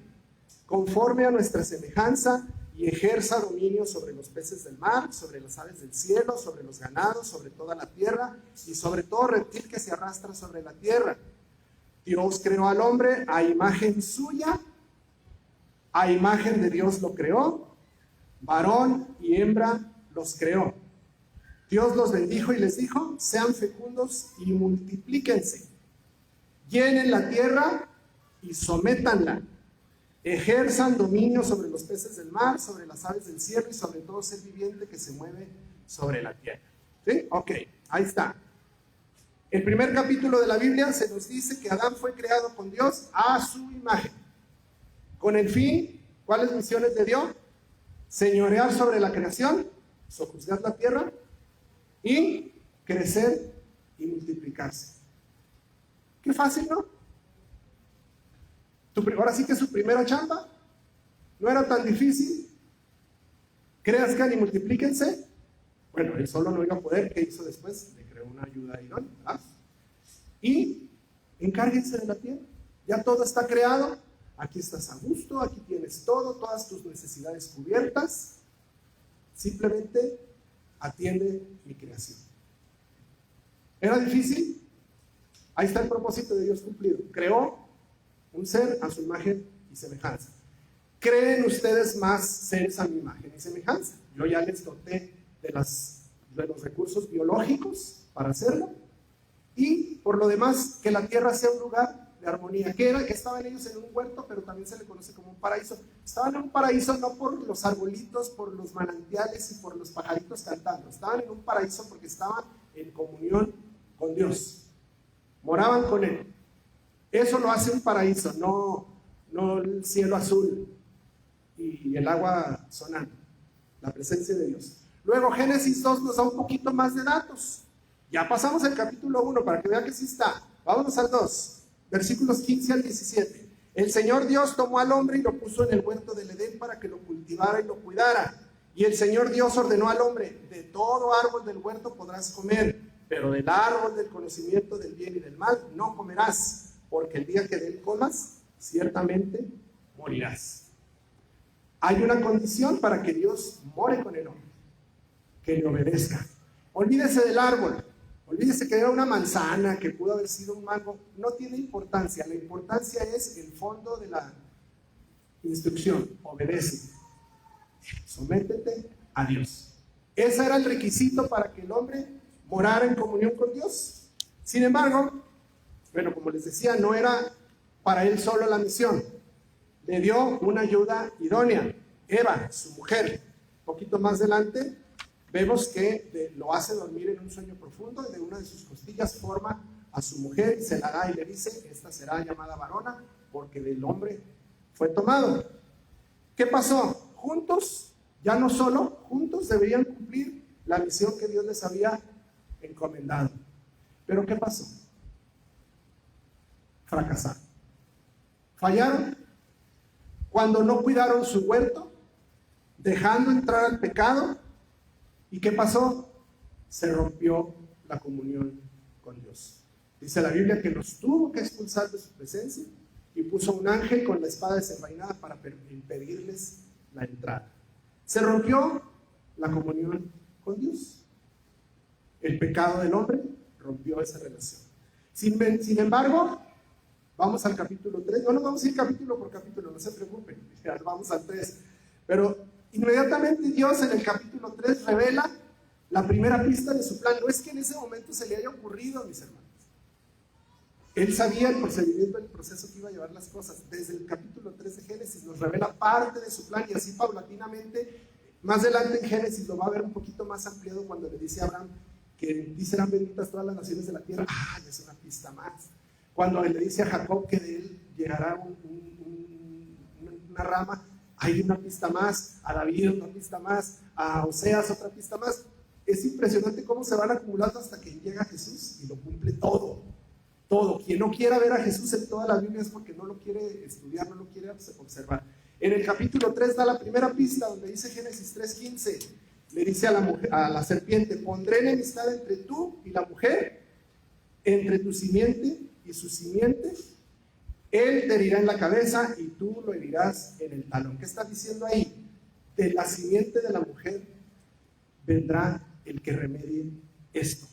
conforme a nuestra semejanza, y ejerza dominio sobre los peces del mar, sobre las aves del cielo, sobre los ganados, sobre toda la tierra, y sobre todo reptil que se arrastra sobre la tierra. Dios creó al hombre a imagen suya, a imagen de Dios lo creó, varón y hembra los creó. Dios los bendijo y les dijo, sean fecundos y multiplíquense, llenen la tierra y sométanla, ejerzan dominio sobre los peces del mar, sobre las aves del cielo y sobre todo ser viviente que se mueve sobre la tierra. ¿Sí? Ok, ahí está. El primer capítulo de la Biblia se nos dice que Adán fue creado con Dios a su imagen. Con el fin, ¿cuáles misiones le dio? Señorear sobre la creación, sojuzgar la tierra y crecer y multiplicarse. Qué fácil, ¿no? Ahora sí que su primera chamba no era tan difícil. Crezcan y multiplíquense. Bueno, él solo no iba a poder. ¿Qué hizo después? Le creó una ayuda idónea, ¿verdad? Y encárguense de la tierra. Ya todo está creado. Aquí estás a gusto, aquí tienes todo, todas tus necesidades cubiertas. Simplemente atiende mi creación. ¿Era difícil? Ahí está el propósito de Dios cumplido. Creó un ser a su imagen y semejanza. ¿Creen ustedes más seres a mi imagen y semejanza? Yo ya les doté de los recursos biológicos para hacerlo. Y por lo demás, que la tierra sea un lugar de armonía. Que estaban ellos en un huerto, pero también se le conoce como un paraíso. Estaban en un paraíso no por los arbolitos, por los manantiales y por los pajaritos cantando. Estaban en un paraíso porque estaban en comunión con Dios. Moraban con Él. Eso lo hace un paraíso, no el cielo azul y el agua sonando. La presencia de Dios. Luego Génesis 2 nos da un poquito más de datos. Ya pasamos al capítulo 1 para que vean que sí está. Vámonos al 2. Versículos 15 al 17. El Señor Dios tomó al hombre y lo puso en el huerto del Edén para que lo cultivara y lo cuidara. Y el Señor Dios ordenó al hombre, de todo árbol del huerto podrás comer, pero del árbol del conocimiento del bien y del mal no comerás, porque el día que de él comas, ciertamente morirás. Hay una condición para que Dios more con el hombre, que le obedezca. Olvídese del árbol. Olvídese que era una manzana, que pudo haber sido un mango. No tiene importancia. La importancia es el fondo de la instrucción. Obedece. Sométete a Dios. Ese era el requisito para que el hombre morara en comunión con Dios. Sin embargo, bueno, como les decía, no era para él solo la misión. Le dio una ayuda idónea. Eva, su mujer. Un poquito más adelante vemos que lo hace dormir en un sueño profundo y de una de sus costillas forma a su mujer y se la da y le dice, esta será llamada varona porque del hombre fue tomado. ¿Qué pasó? Juntos, ya no solo, juntos deberían cumplir la misión que Dios les había encomendado. ¿Pero qué pasó? Fracasaron. Fallaron cuando no cuidaron su huerto, dejando entrar al pecado. ¿Y qué pasó? Se rompió la comunión con Dios. Dice la Biblia que los tuvo que expulsar de su presencia y puso un ángel con la espada desenvainada para impedirles la entrada. Se rompió la comunión con Dios. El pecado del hombre rompió esa relación. Sin embargo, vamos al capítulo 3. No nos vamos a ir capítulo por capítulo, no se preocupen. Vamos al 3. Pero inmediatamente Dios en el capítulo 3 revela la primera pista de su plan. No es que en ese momento se le haya ocurrido, mis hermanos. Él sabía el procedimiento, el proceso que iba a llevar las cosas. Desde el capítulo 3 de Génesis nos revela parte de su plan y así paulatinamente, más adelante en Génesis lo va a ver un poquito más ampliado cuando le dice a Abraham que serán benditas todas las naciones de la tierra. Ya es una pista más. Cuando le dice a Jacob que de él llegará una rama, hay una pista más, a David una pista más, a Oseas otra pista más. Es impresionante cómo se van acumulando hasta que llega Jesús y lo cumple todo. Todo. Quien no quiera ver a Jesús en toda la Biblia es porque no lo quiere estudiar, no lo quiere observar. En el capítulo 3 da la primera pista donde dice Génesis 3:15, le dice a la mujer, a la serpiente: pondré enemistad entre tú y la mujer, entre tu simiente y su simiente. Él te herirá en la cabeza y tú lo herirás en el talón. ¿Qué está diciendo ahí? De la simiente de la mujer vendrá el que remedie esto.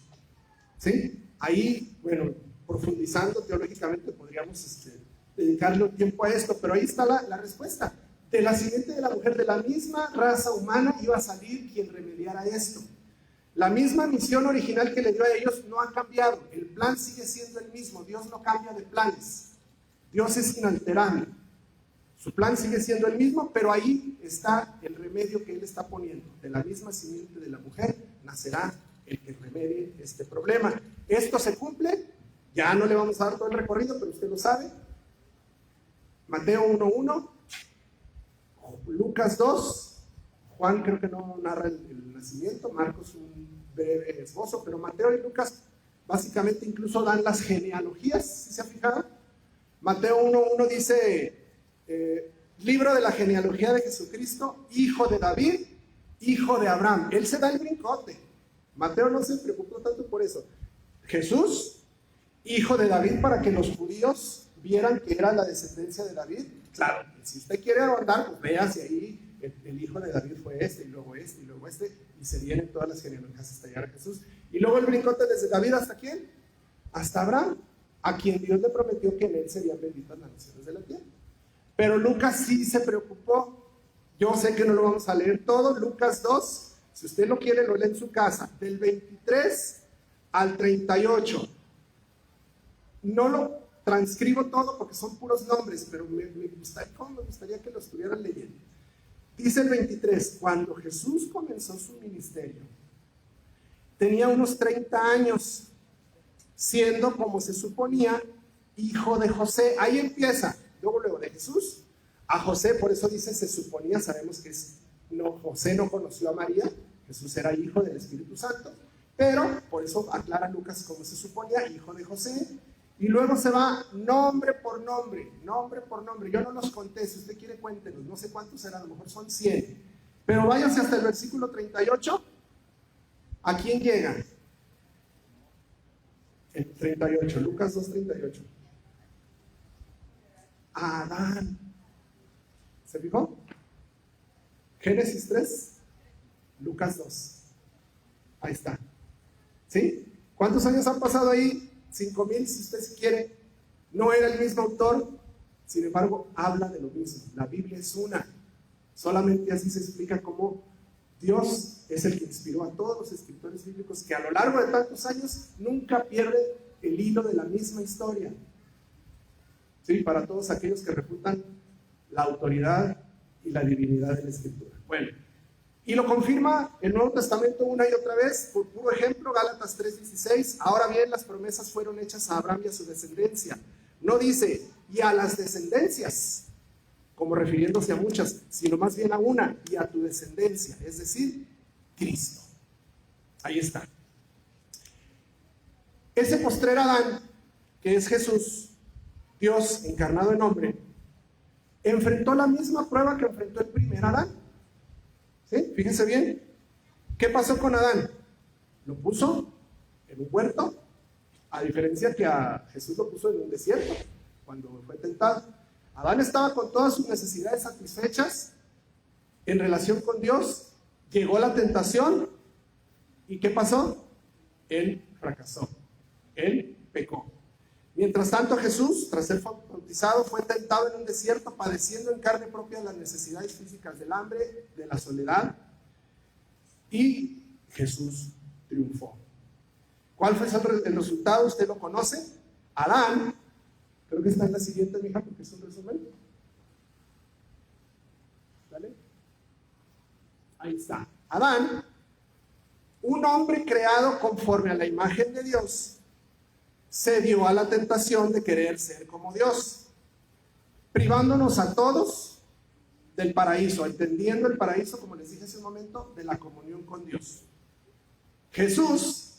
¿Sí? Ahí, bueno, profundizando teológicamente podríamos dedicarle un tiempo a esto, pero ahí está la respuesta. De la simiente de la mujer, de la misma raza humana, iba a salir quien remediara esto. La misma misión original que le dio a ellos no ha cambiado. El plan sigue siendo el mismo. Dios no cambia de planes. Dios es inalterable. Su plan sigue siendo el mismo, pero ahí está el remedio que Él está poniendo. De la misma simiente de la mujer nacerá el que remedie este problema. Esto se cumple. Ya no le vamos a dar todo el recorrido, pero usted lo sabe. Mateo 1:1, Lucas 2, Juan creo que no narra el nacimiento, Marcos un breve esbozo, pero Mateo y Lucas básicamente incluso dan las genealogías, ¿sí se ha fijado? Mateo 1:1 dice, libro de la genealogía de Jesucristo, hijo de David, hijo de Abraham. Él se da el brincote. Mateo no se preocupó tanto por eso. Jesús, hijo de David, para que los judíos vieran que era la descendencia de David. Claro, si usted quiere andar, pues vea si ahí el hijo de David fue este, y luego este, y luego este, y se vienen todas las genealogías hasta llegar a Jesús. Y luego el brincote desde David ¿hasta quién? Hasta Abraham, a quien Dios le prometió que en él serían benditas las naciones de la tierra. Pero Lucas sí se preocupó. Yo sé que no lo vamos a leer todo. Lucas 2, si usted lo quiere, lo lee en su casa, del 23 al 38. No lo transcribo todo porque son puros nombres, pero me gustaría que lo estuvieran leyendo. Dice el 23, cuando Jesús comenzó su ministerio, tenía unos 30 años, siendo, como se suponía, hijo de José. Ahí empieza, luego de Jesús a José, por eso dice se suponía, sabemos que José no conoció a María, Jesús era hijo del Espíritu Santo, pero por eso aclara Lucas como se suponía, hijo de José. Y luego se va nombre por nombre, nombre por nombre. Yo no los conté, si usted quiere cuéntenos, no sé cuántos serán, a lo mejor son 100. Pero váyanse hasta el versículo 38. ¿A quién llega? El 38, Lucas 2:38. A Adán. ¿Se fijó? Génesis 3, Lucas 2. Ahí está. ¿Sí? ¿Cuántos años han pasado ahí? 5,000, si usted quiere. No era el mismo autor, sin embargo habla de lo mismo. La Biblia es una. Solamente así se explica cómo Dios es el que inspiró a todos los escritores bíblicos, que a lo largo de tantos años nunca pierde el hilo de la misma historia. Sí, para todos aquellos que refutan la autoridad y la divinidad de la escritura. Bueno, y lo confirma el Nuevo Testamento una y otra vez, por puro ejemplo, Gálatas 3:16. Ahora bien, las promesas fueron hechas a Abraham y a su descendencia. No dice, y a las descendencias, como refiriéndose a muchas, sino más bien a una, y a tu descendencia, es decir, Cristo. Ahí está. Ese postrer Adán, que es Jesús, Dios encarnado en hombre, enfrentó la misma prueba que enfrentó el primer Adán. ¿Sí? Fíjense bien. ¿Qué pasó con Adán? Lo puso en un huerto, a diferencia que a Jesús lo puso en un desierto, cuando fue tentado. Adán estaba con todas sus necesidades satisfechas en relación con Dios. Llegó la tentación. ¿Y qué pasó? Él fracasó. Él pecó. Mientras tanto, Jesús, tras ser bautizado, fue tentado en un desierto, padeciendo en carne propia las necesidades físicas del hambre, de la soledad, y Jesús triunfó. ¿Cuál fue el resultado? ¿Usted lo conoce? Adán, creo que está en la siguiente, mija, porque es un resumen. ¿Vale? Ahí está. Adán, un hombre creado conforme a la imagen de Dios, se dio a la tentación de querer ser como Dios, privándonos a todos del paraíso, entendiendo el paraíso, como les dije hace un momento, de la comunión con Dios. Jesús,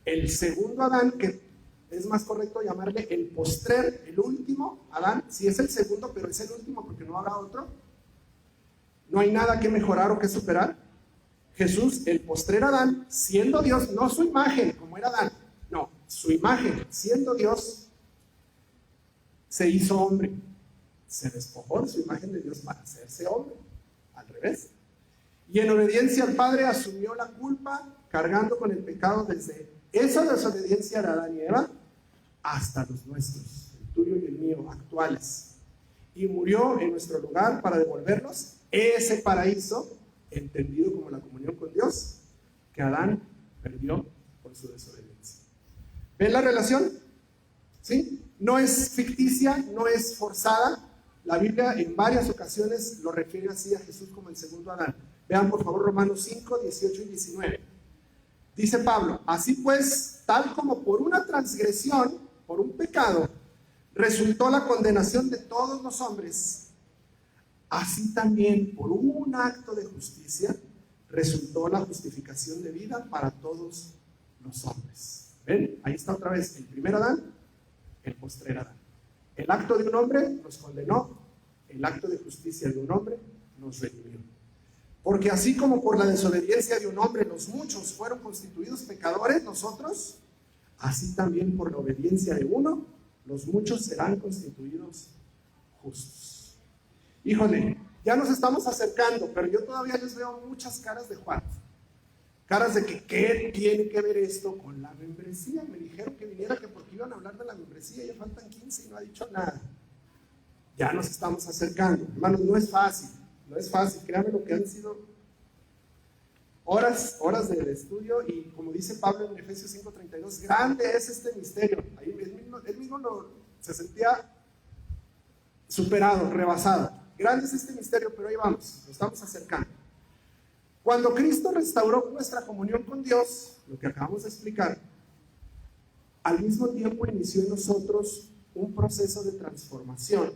el segundo Adán, que es más correcto llamarle el postrer, el último Adán, si es el segundo, pero es el último porque no habrá otro, no hay nada que mejorar o que superar. Jesús, el postrer Adán, siendo Dios, no su imagen como era Adán, no, su imagen, siendo Dios, se hizo hombre, se despojó de su imagen de Dios para hacerse hombre, al revés. Y en obediencia al Padre asumió la culpa, cargando con el pecado desde esa desobediencia de Adán y Eva hasta los nuestros, el tuyo y el mío, actuales. Y murió en nuestro lugar para devolvernos ese paraíso, entendido como la comunión con Dios, que Adán perdió por su desobediencia. ¿Ven la relación? ¿Sí? No es ficticia, no es forzada. La Biblia en varias ocasiones lo refiere así a Jesús como el segundo Adán. Vean por favor Romanos 5, 18 y 19. Dice Pablo: así pues, tal como por una transgresión, por un pecado, resultó la condenación de todos los hombres, así también por un acto de justicia resultó la justificación de vida para todos los hombres. ¿Ven? Ahí está otra vez el primer Adán, el postrer Adán. El acto de un hombre nos condenó, el acto de justicia de un hombre nos redimió. Porque así como por la desobediencia de un hombre los muchos fueron constituidos pecadores, nosotros, así también por la obediencia de uno, los muchos serán constituidos justos. Híjole, ya nos estamos acercando, pero yo todavía les veo muchas caras de Juan. Caras de que, ¿qué tiene que ver esto con la membresía? Me dijeron que viniera, que porque iban a hablar de la membresía, ya faltan 15 y no ha dicho nada. Ya nos estamos acercando. Hermanos, no es fácil, créanme lo que han sido horas de estudio, y como dice Pablo en Efesios 5:32, grande es este misterio. Ahí él mismo se sentía superado, rebasado. Grande es este misterio, pero ahí vamos, nos estamos acercando. Cuando Cristo restauró nuestra comunión con Dios, lo que acabamos de explicar, al mismo tiempo inició en nosotros un proceso de transformación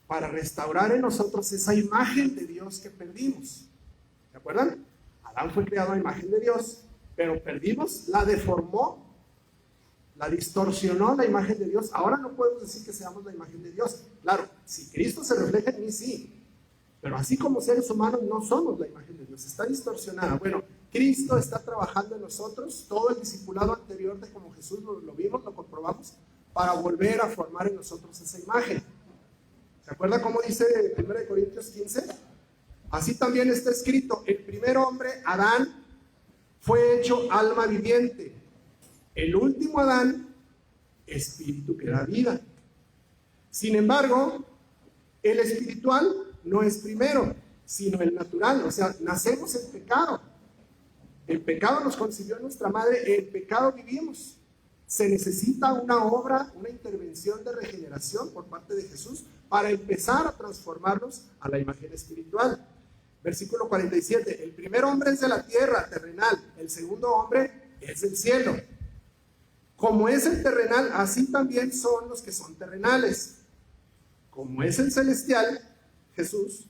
para restaurar en nosotros esa imagen de Dios que perdimos. ¿Se acuerdan? Adán fue creado a imagen de Dios, pero perdimos, la deformó, la distorsionó la imagen de Dios. Ahora no podemos decir que seamos la imagen de Dios. Claro, si Cristo se refleja en mí, sí. Pero así como seres humanos no somos la imagen de Dios, está distorsionada. Bueno, Cristo está trabajando en nosotros, todo el discipulado anterior de como Jesús lo vimos, lo comprobamos, para volver a formar en nosotros esa imagen. ¿Se acuerda cómo dice 1 Corintios 15? Así también está escrito: el primer hombre, Adán, fue hecho alma viviente. El último Adán, espíritu que da vida. Sin embargo, el espiritual no es primero, sino el natural. O sea, nacemos en pecado. El pecado nos concibió nuestra madre, el pecado vivimos. Se necesita una obra, una intervención de regeneración por parte de Jesús para empezar a transformarnos a la imagen espiritual. Versículo 47, el primer hombre es de la tierra, terrenal, el segundo hombre es del cielo. Como es el terrenal, así también son los que son terrenales. Como es el celestial, Jesús,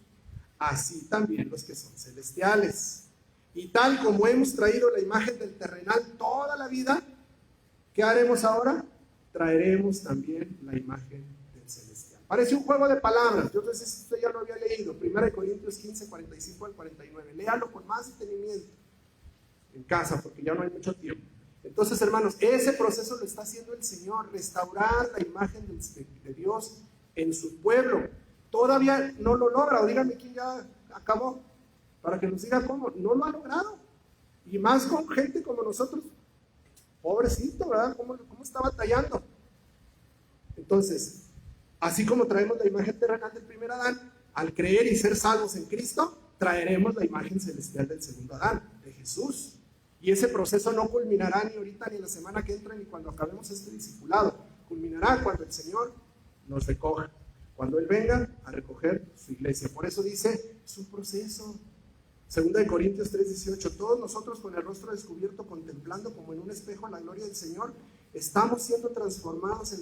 así también los que son celestiales. Y tal como hemos traído la imagen del terrenal toda la vida, ¿qué haremos ahora? Traeremos también la imagen del celestial. Parece un juego de palabras. Yo no sé si usted ya lo había leído. 1 Corintios 15, 45 al 49. Léalo con más detenimiento en casa, porque ya no hay mucho tiempo. Entonces, hermanos, ese proceso lo está haciendo el Señor, restaurar la imagen de Dios en su pueblo. Todavía no lo logra, o díganme quién ya acabó, para que nos diga cómo. No lo ha logrado, y más con gente como nosotros. Pobrecito, ¿verdad? ¿Cómo está batallando? Entonces, así como traemos la imagen terrenal del primer Adán, al creer y ser salvos en Cristo, traeremos la imagen celestial del segundo Adán, de Jesús. Y ese proceso no culminará ni ahorita, ni la semana que entra, ni cuando acabemos este discipulado. Culminará cuando el Señor nos recoja, cuando Él venga a recoger su iglesia. Por eso dice, es un proceso. 2 Corintios 3:18, todos nosotros con el rostro descubierto, contemplando como en un espejo la gloria del Señor, estamos siendo transformados en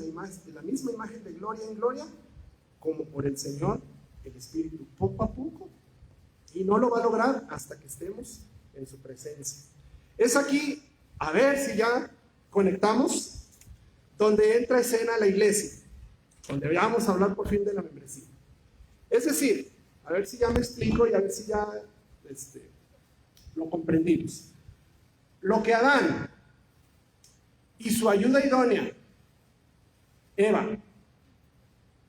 la misma imagen de gloria en gloria, como por el Señor, el Espíritu, poco a poco. Y no lo va a lograr hasta que estemos en su presencia. Es aquí, a ver si ya conectamos, donde entra escena la iglesia, donde vamos a hablar por fin de la membresía. Es decir, a ver si ya me explico y a ver si ya lo comprendimos. Lo que Adán y su ayuda idónea, Eva,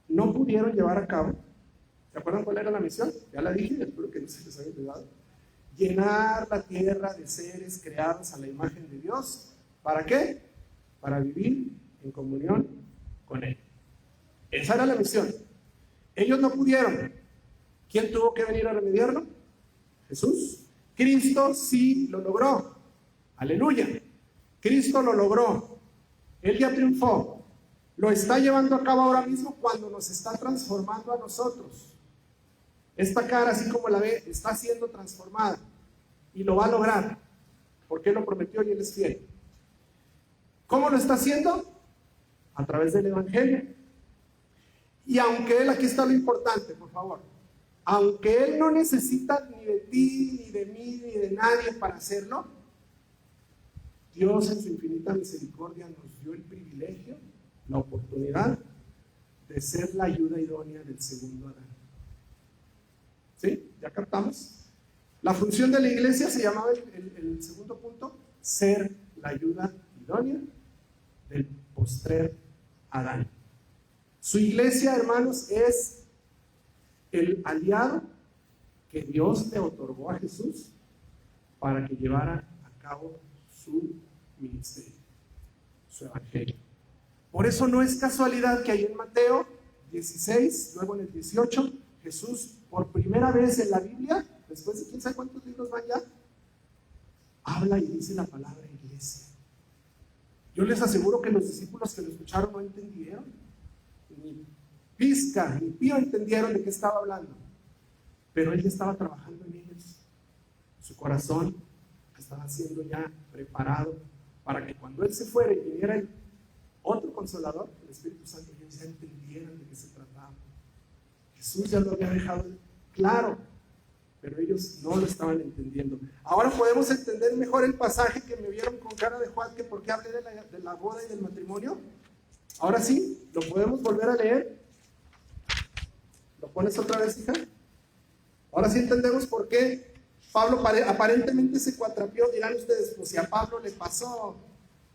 no pudieron llevar a cabo. ¿Se acuerdan cuál era la misión? Ya la dije, espero que no se les haya olvidado. Llenar la tierra de seres creados a la imagen de Dios. ¿Para qué? Para vivir en comunión con Él. Esa era la misión. Ellos no pudieron. ¿Quién tuvo que venir a remediarlo? Jesús. Cristo sí lo logró. Aleluya. Cristo lo logró. Él ya triunfó. Lo está llevando a cabo ahora mismo cuando nos está transformando a nosotros. Esta cara, así como la ve, está siendo transformada y lo va a lograr porque Él lo prometió y Él es fiel. ¿Cómo lo está haciendo? A través del Evangelio. Y aunque Él, aquí está lo importante, por favor, aunque Él no necesita ni de ti, ni de mí, ni de nadie para hacerlo, Dios en su infinita misericordia nos dio el privilegio, la oportunidad de ser la ayuda idónea del segundo Adán. ¿Sí? ¿Ya captamos? La función de la iglesia se llamaba el segundo punto, ser la ayuda idónea del postrer Adán. Su iglesia, hermanos, es el aliado que Dios le otorgó a Jesús para que llevara a cabo su ministerio, su evangelio. Por eso no es casualidad que ahí en Mateo 16, luego en el 18, Jesús, por primera vez en la Biblia, después de quién sabe cuántos libros van ya, habla y dice la palabra iglesia. Yo les aseguro que los discípulos que lo escucharon no entendieron, ni pizca, ni pío entendieron de qué estaba hablando, pero Él ya estaba trabajando en ellos. Su corazón estaba siendo ya preparado para que cuando Él se fuera y viniera el otro consolador, el Espíritu Santo, ellos ya entendieran de qué se trataba. Jesús ya lo había dejado claro, pero ellos no lo estaban entendiendo. Ahora podemos entender mejor el pasaje que me vieron con cara de Juan, que por qué hablé de la boda y del matrimonio. Ahora sí, lo podemos volver a leer. ¿Lo pones otra vez, hija? Ahora sí entendemos por qué Pablo aparentemente se cuatrapió. Dirán ustedes, pues si a Pablo le pasó,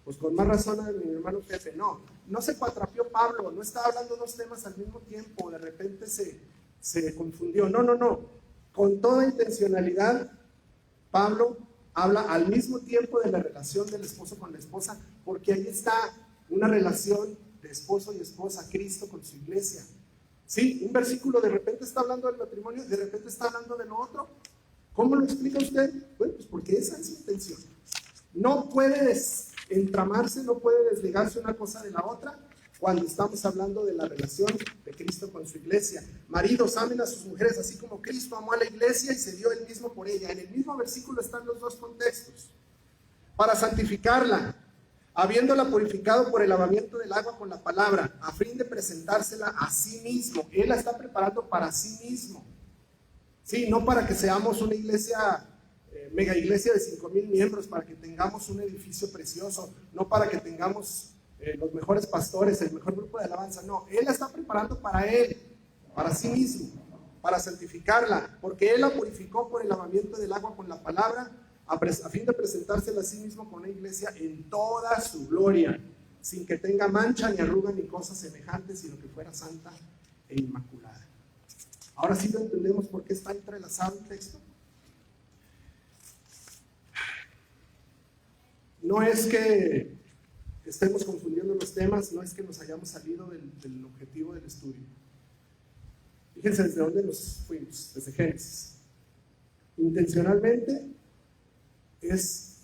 pues con más razón a mi hermano Pepe. No se cuatrapió Pablo, no estaba hablando dos temas al mismo tiempo, de repente se confundió. No. Con toda intencionalidad, Pablo habla al mismo tiempo de la relación del esposo con la esposa, porque ahí está una relación de esposo y esposa, Cristo con su iglesia. Sí, un versículo de repente está hablando del matrimonio, de repente está hablando de lo otro. ¿Cómo lo explica usted? Bueno, pues porque esa es su intención. No puede entramarse, no puede desligarse una cosa de la otra cuando estamos hablando de la relación de Cristo con su iglesia. Maridos, amen a sus mujeres así como Cristo amó a la iglesia y se dio él mismo por ella. En el mismo versículo están los dos contextos. Para santificarla, habiéndola purificado por el lavamiento del agua con la palabra, a fin de presentársela a sí mismo. Él la está preparando para sí mismo. Sí, no para que seamos una iglesia, mega iglesia de 5,000 miembros, para que tengamos un edificio precioso, no para que tengamos los mejores pastores, el mejor grupo de alabanza. No, Él la está preparando para Él, para sí mismo, para santificarla, porque Él la purificó por el lavamiento del agua con la palabra, a fin de presentársela a sí mismo con una iglesia en toda su gloria, sin que tenga mancha, ni arruga, ni cosas semejantes, sino que fuera santa e inmaculada. Ahora sí lo entendemos por qué está entrelazado el texto. No es que estemos confundiendo los temas, no es que nos hayamos salido del objetivo del estudio. Fíjense desde dónde nos fuimos, desde Génesis. Intencionalmente es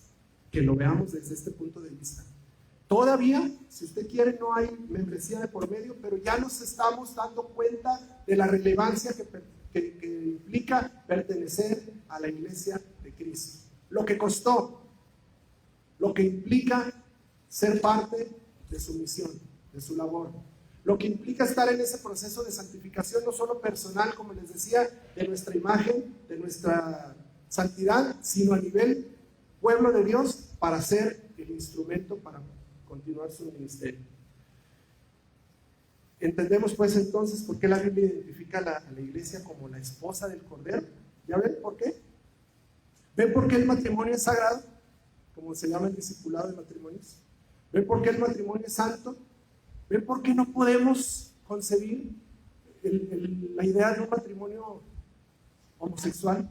que lo veamos desde este punto de vista. Todavía, si usted quiere, no hay membresía de por medio, pero ya nos estamos dando cuenta de la relevancia que implica pertenecer a la iglesia de Cristo. Lo que costó, lo que implica ser parte de su misión, de su labor. Lo que implica estar en ese proceso de santificación, no solo personal, como les decía, de nuestra imagen, de nuestra santidad, sino a nivel pueblo de Dios, para ser el instrumento para continuar su ministerio. Entendemos pues entonces por qué la Biblia identifica a la iglesia como la esposa del Cordero. ¿Ya ven por qué? ¿Ven por qué el matrimonio es sagrado? Como se llama el discipulado de matrimonios. ¿Ven por qué el matrimonio es santo? ¿Ven por qué no podemos concebir la idea de un matrimonio homosexual?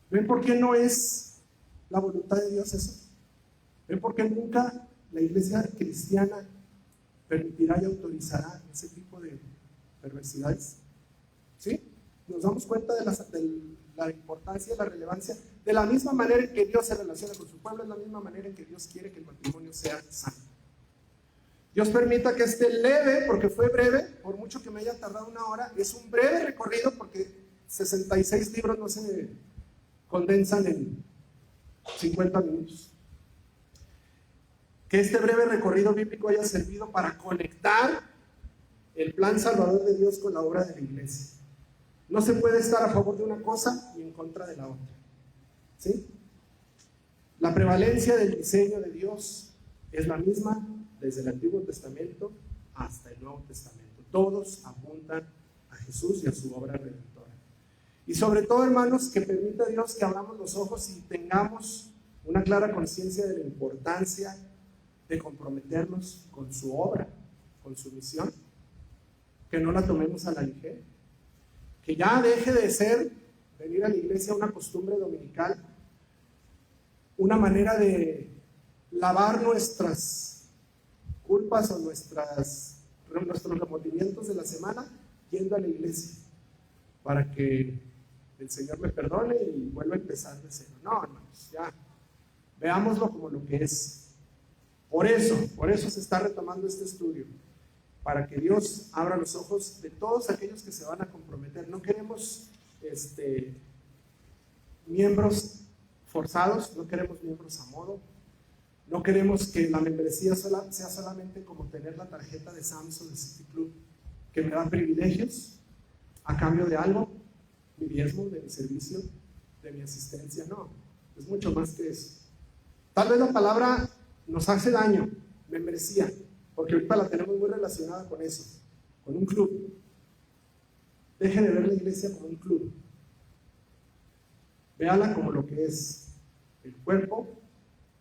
¿Ven por qué no es la voluntad de Dios eso? ¿Ven por qué nunca la iglesia cristiana permitirá y autorizará ese tipo de perversidades? ¿Sí? Nos damos cuenta de la importancia y la relevancia. De la misma manera en que Dios se relaciona con su pueblo, es la misma manera en que Dios quiere que el matrimonio sea sano. Dios permita que esté leve, porque fue breve, por mucho que me haya tardado 1 hora, es un breve recorrido porque 66 libros no se condensan en 50 minutos. Que este breve recorrido bíblico haya servido para conectar el plan salvador de Dios con la obra de la iglesia. No se puede estar a favor de una cosa y en contra de la otra. ¿Sí? La prevalencia del diseño de Dios es la misma desde el Antiguo Testamento hasta el Nuevo Testamento. Todos apuntan a Jesús y a su obra redentora. Y sobre todo, hermanos, que permita Dios que abramos los ojos y tengamos una clara conciencia de la importancia de comprometernos con su obra, con su misión, que no la tomemos a la ligera, que ya deje de ser venir a la iglesia una costumbre dominical, una manera de lavar nuestras culpas o nuestros remordimientos de la semana yendo a la iglesia para que el Señor me perdone y vuelva a empezar de cero. No, hermanos, ya veámoslo como lo que es. Por eso se está retomando este estudio, para que Dios abra los ojos de todos aquellos que se van a comprometer. No queremos miembros forzados, no queremos miembros a modo, no queremos que la membresía sea solamente como tener la tarjeta de Sam's o de City Club, que me da privilegios a cambio de algo, mi diezmo, de mi servicio, de mi asistencia. No, es mucho más que eso. Tal vez la palabra nos hace daño, membresía, porque ahorita la tenemos muy relacionada con eso, con un club. Deje de ver la iglesia como un club. Véala como lo que es el cuerpo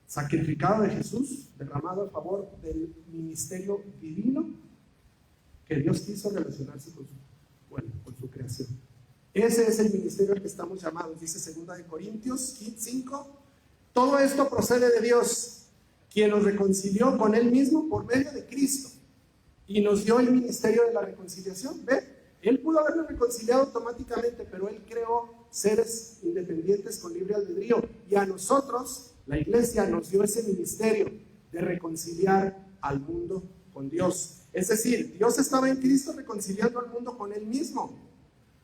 sacrificado de Jesús, derramado a favor del ministerio divino que Dios quiso relacionarse con su creación. Ese es el ministerio al que estamos llamados, dice 2 Corintios 5. Todo esto procede de Dios, quien nos reconcilió con Él mismo por medio de Cristo y nos dio el ministerio de la reconciliación. ¿Ve? Él pudo habernos reconciliado automáticamente, pero Él creó seres independientes con libre albedrío, y a nosotros, la iglesia, nos dio ese ministerio de reconciliar al mundo con Dios. Es decir, Dios estaba en Cristo reconciliando al mundo con Él mismo,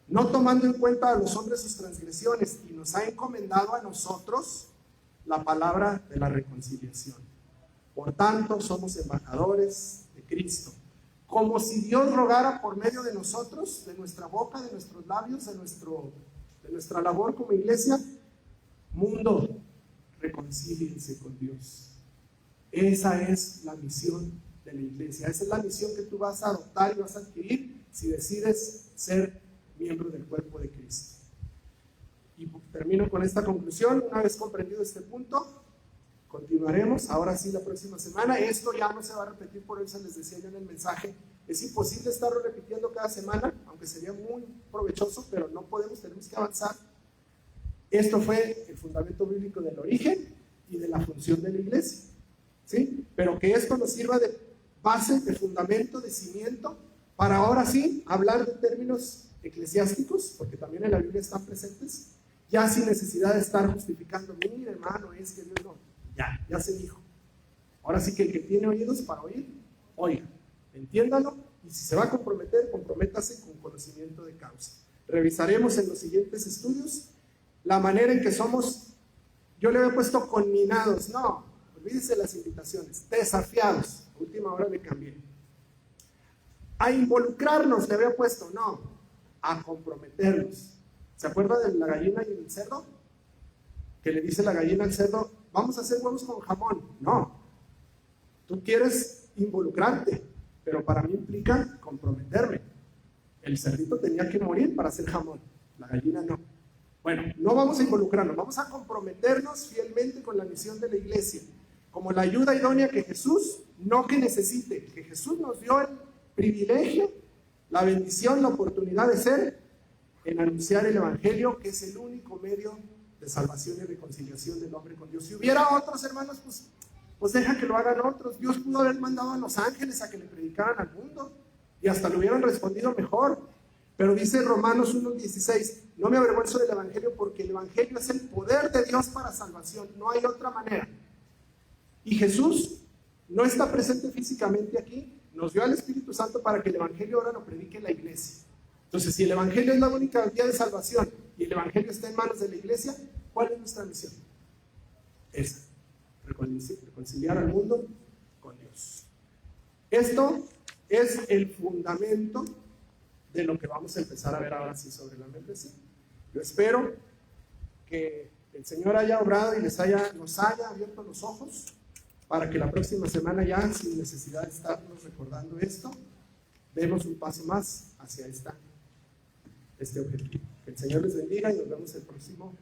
no tomando en cuenta a los hombres sus transgresiones, y nos ha encomendado a nosotros la palabra de la reconciliación. Por tanto, somos embajadores de Cristo, como si Dios rogara por medio de nosotros, de nuestra boca, de nuestros labios, de nuestra labor como iglesia: mundo, reconcíliense con Dios. Esa es la misión de la iglesia. Esa es la misión que tú vas a adoptar y vas a adquirir si decides ser miembro del cuerpo de Cristo. Y termino con esta conclusión. Una vez comprendido este punto, continuaremos ahora sí la próxima semana. Esto ya no se va a repetir, por eso les decía yo en el mensaje, es imposible estarlo repitiendo cada semana, aunque sería muy provechoso, pero no podemos, tenemos que avanzar. Esto fue el fundamento bíblico del origen y de la función de la iglesia, ¿sí? Pero que esto nos sirva de base, de fundamento, de cimiento, para ahora sí hablar de términos eclesiásticos, porque también en la Biblia están presentes, ya sin necesidad de estar justificando: mire, hermano, es que Dios no. Ya se dijo. Ahora sí que el que tiene oídos para oír, oiga, entiéndalo, y si se va a comprometer, comprométase con conocimiento de causa. Revisaremos en los siguientes estudios la manera en que somos. Yo le había puesto conminados, no, olvídese las invitaciones, desafiados, a última hora le cambié. A involucrarnos le había puesto, no, a comprometernos. ¿Se acuerda de la gallina y el cerdo? Que le dice la gallina al cerdo: vamos a hacer huevos con jamón. No, tú quieres involucrarte, pero para mí implica comprometerme. El cerdito tenía que morir para hacer jamón, la gallina no. Bueno, no vamos a involucrarnos, vamos a comprometernos fielmente con la misión de la iglesia, como la ayuda idónea que Jesús, no que necesite, que Jesús nos dio el privilegio, la bendición, la oportunidad de ser, en anunciar el Evangelio, que es el único medio de salvación y reconciliación del hombre con Dios. Si hubiera otros hermanos, pues deja que lo hagan otros. Dios pudo haber mandado a los ángeles a que le predicaran al mundo y hasta le hubieran respondido mejor. Pero dice Romanos 1:16, no me avergüenzo del Evangelio porque el Evangelio es el poder de Dios para salvación, no hay otra manera. Y Jesús no está presente físicamente aquí, nos dio al Espíritu Santo para que el Evangelio ahora lo predique la iglesia. Entonces, si el Evangelio es la única vía de salvación y el Evangelio está en manos de la iglesia, ¿cuál es nuestra misión? Esa, reconciliar al mundo con Dios. Esto es el fundamento de lo que vamos a empezar a ver ahora sí sobre la membresía. Yo espero que el Señor haya obrado y nos haya abierto los ojos para que la próxima semana ya, sin necesidad de estarnos recordando esto, demos un paso más hacia este objetivo. Que el Señor les bendiga y nos vemos el próximo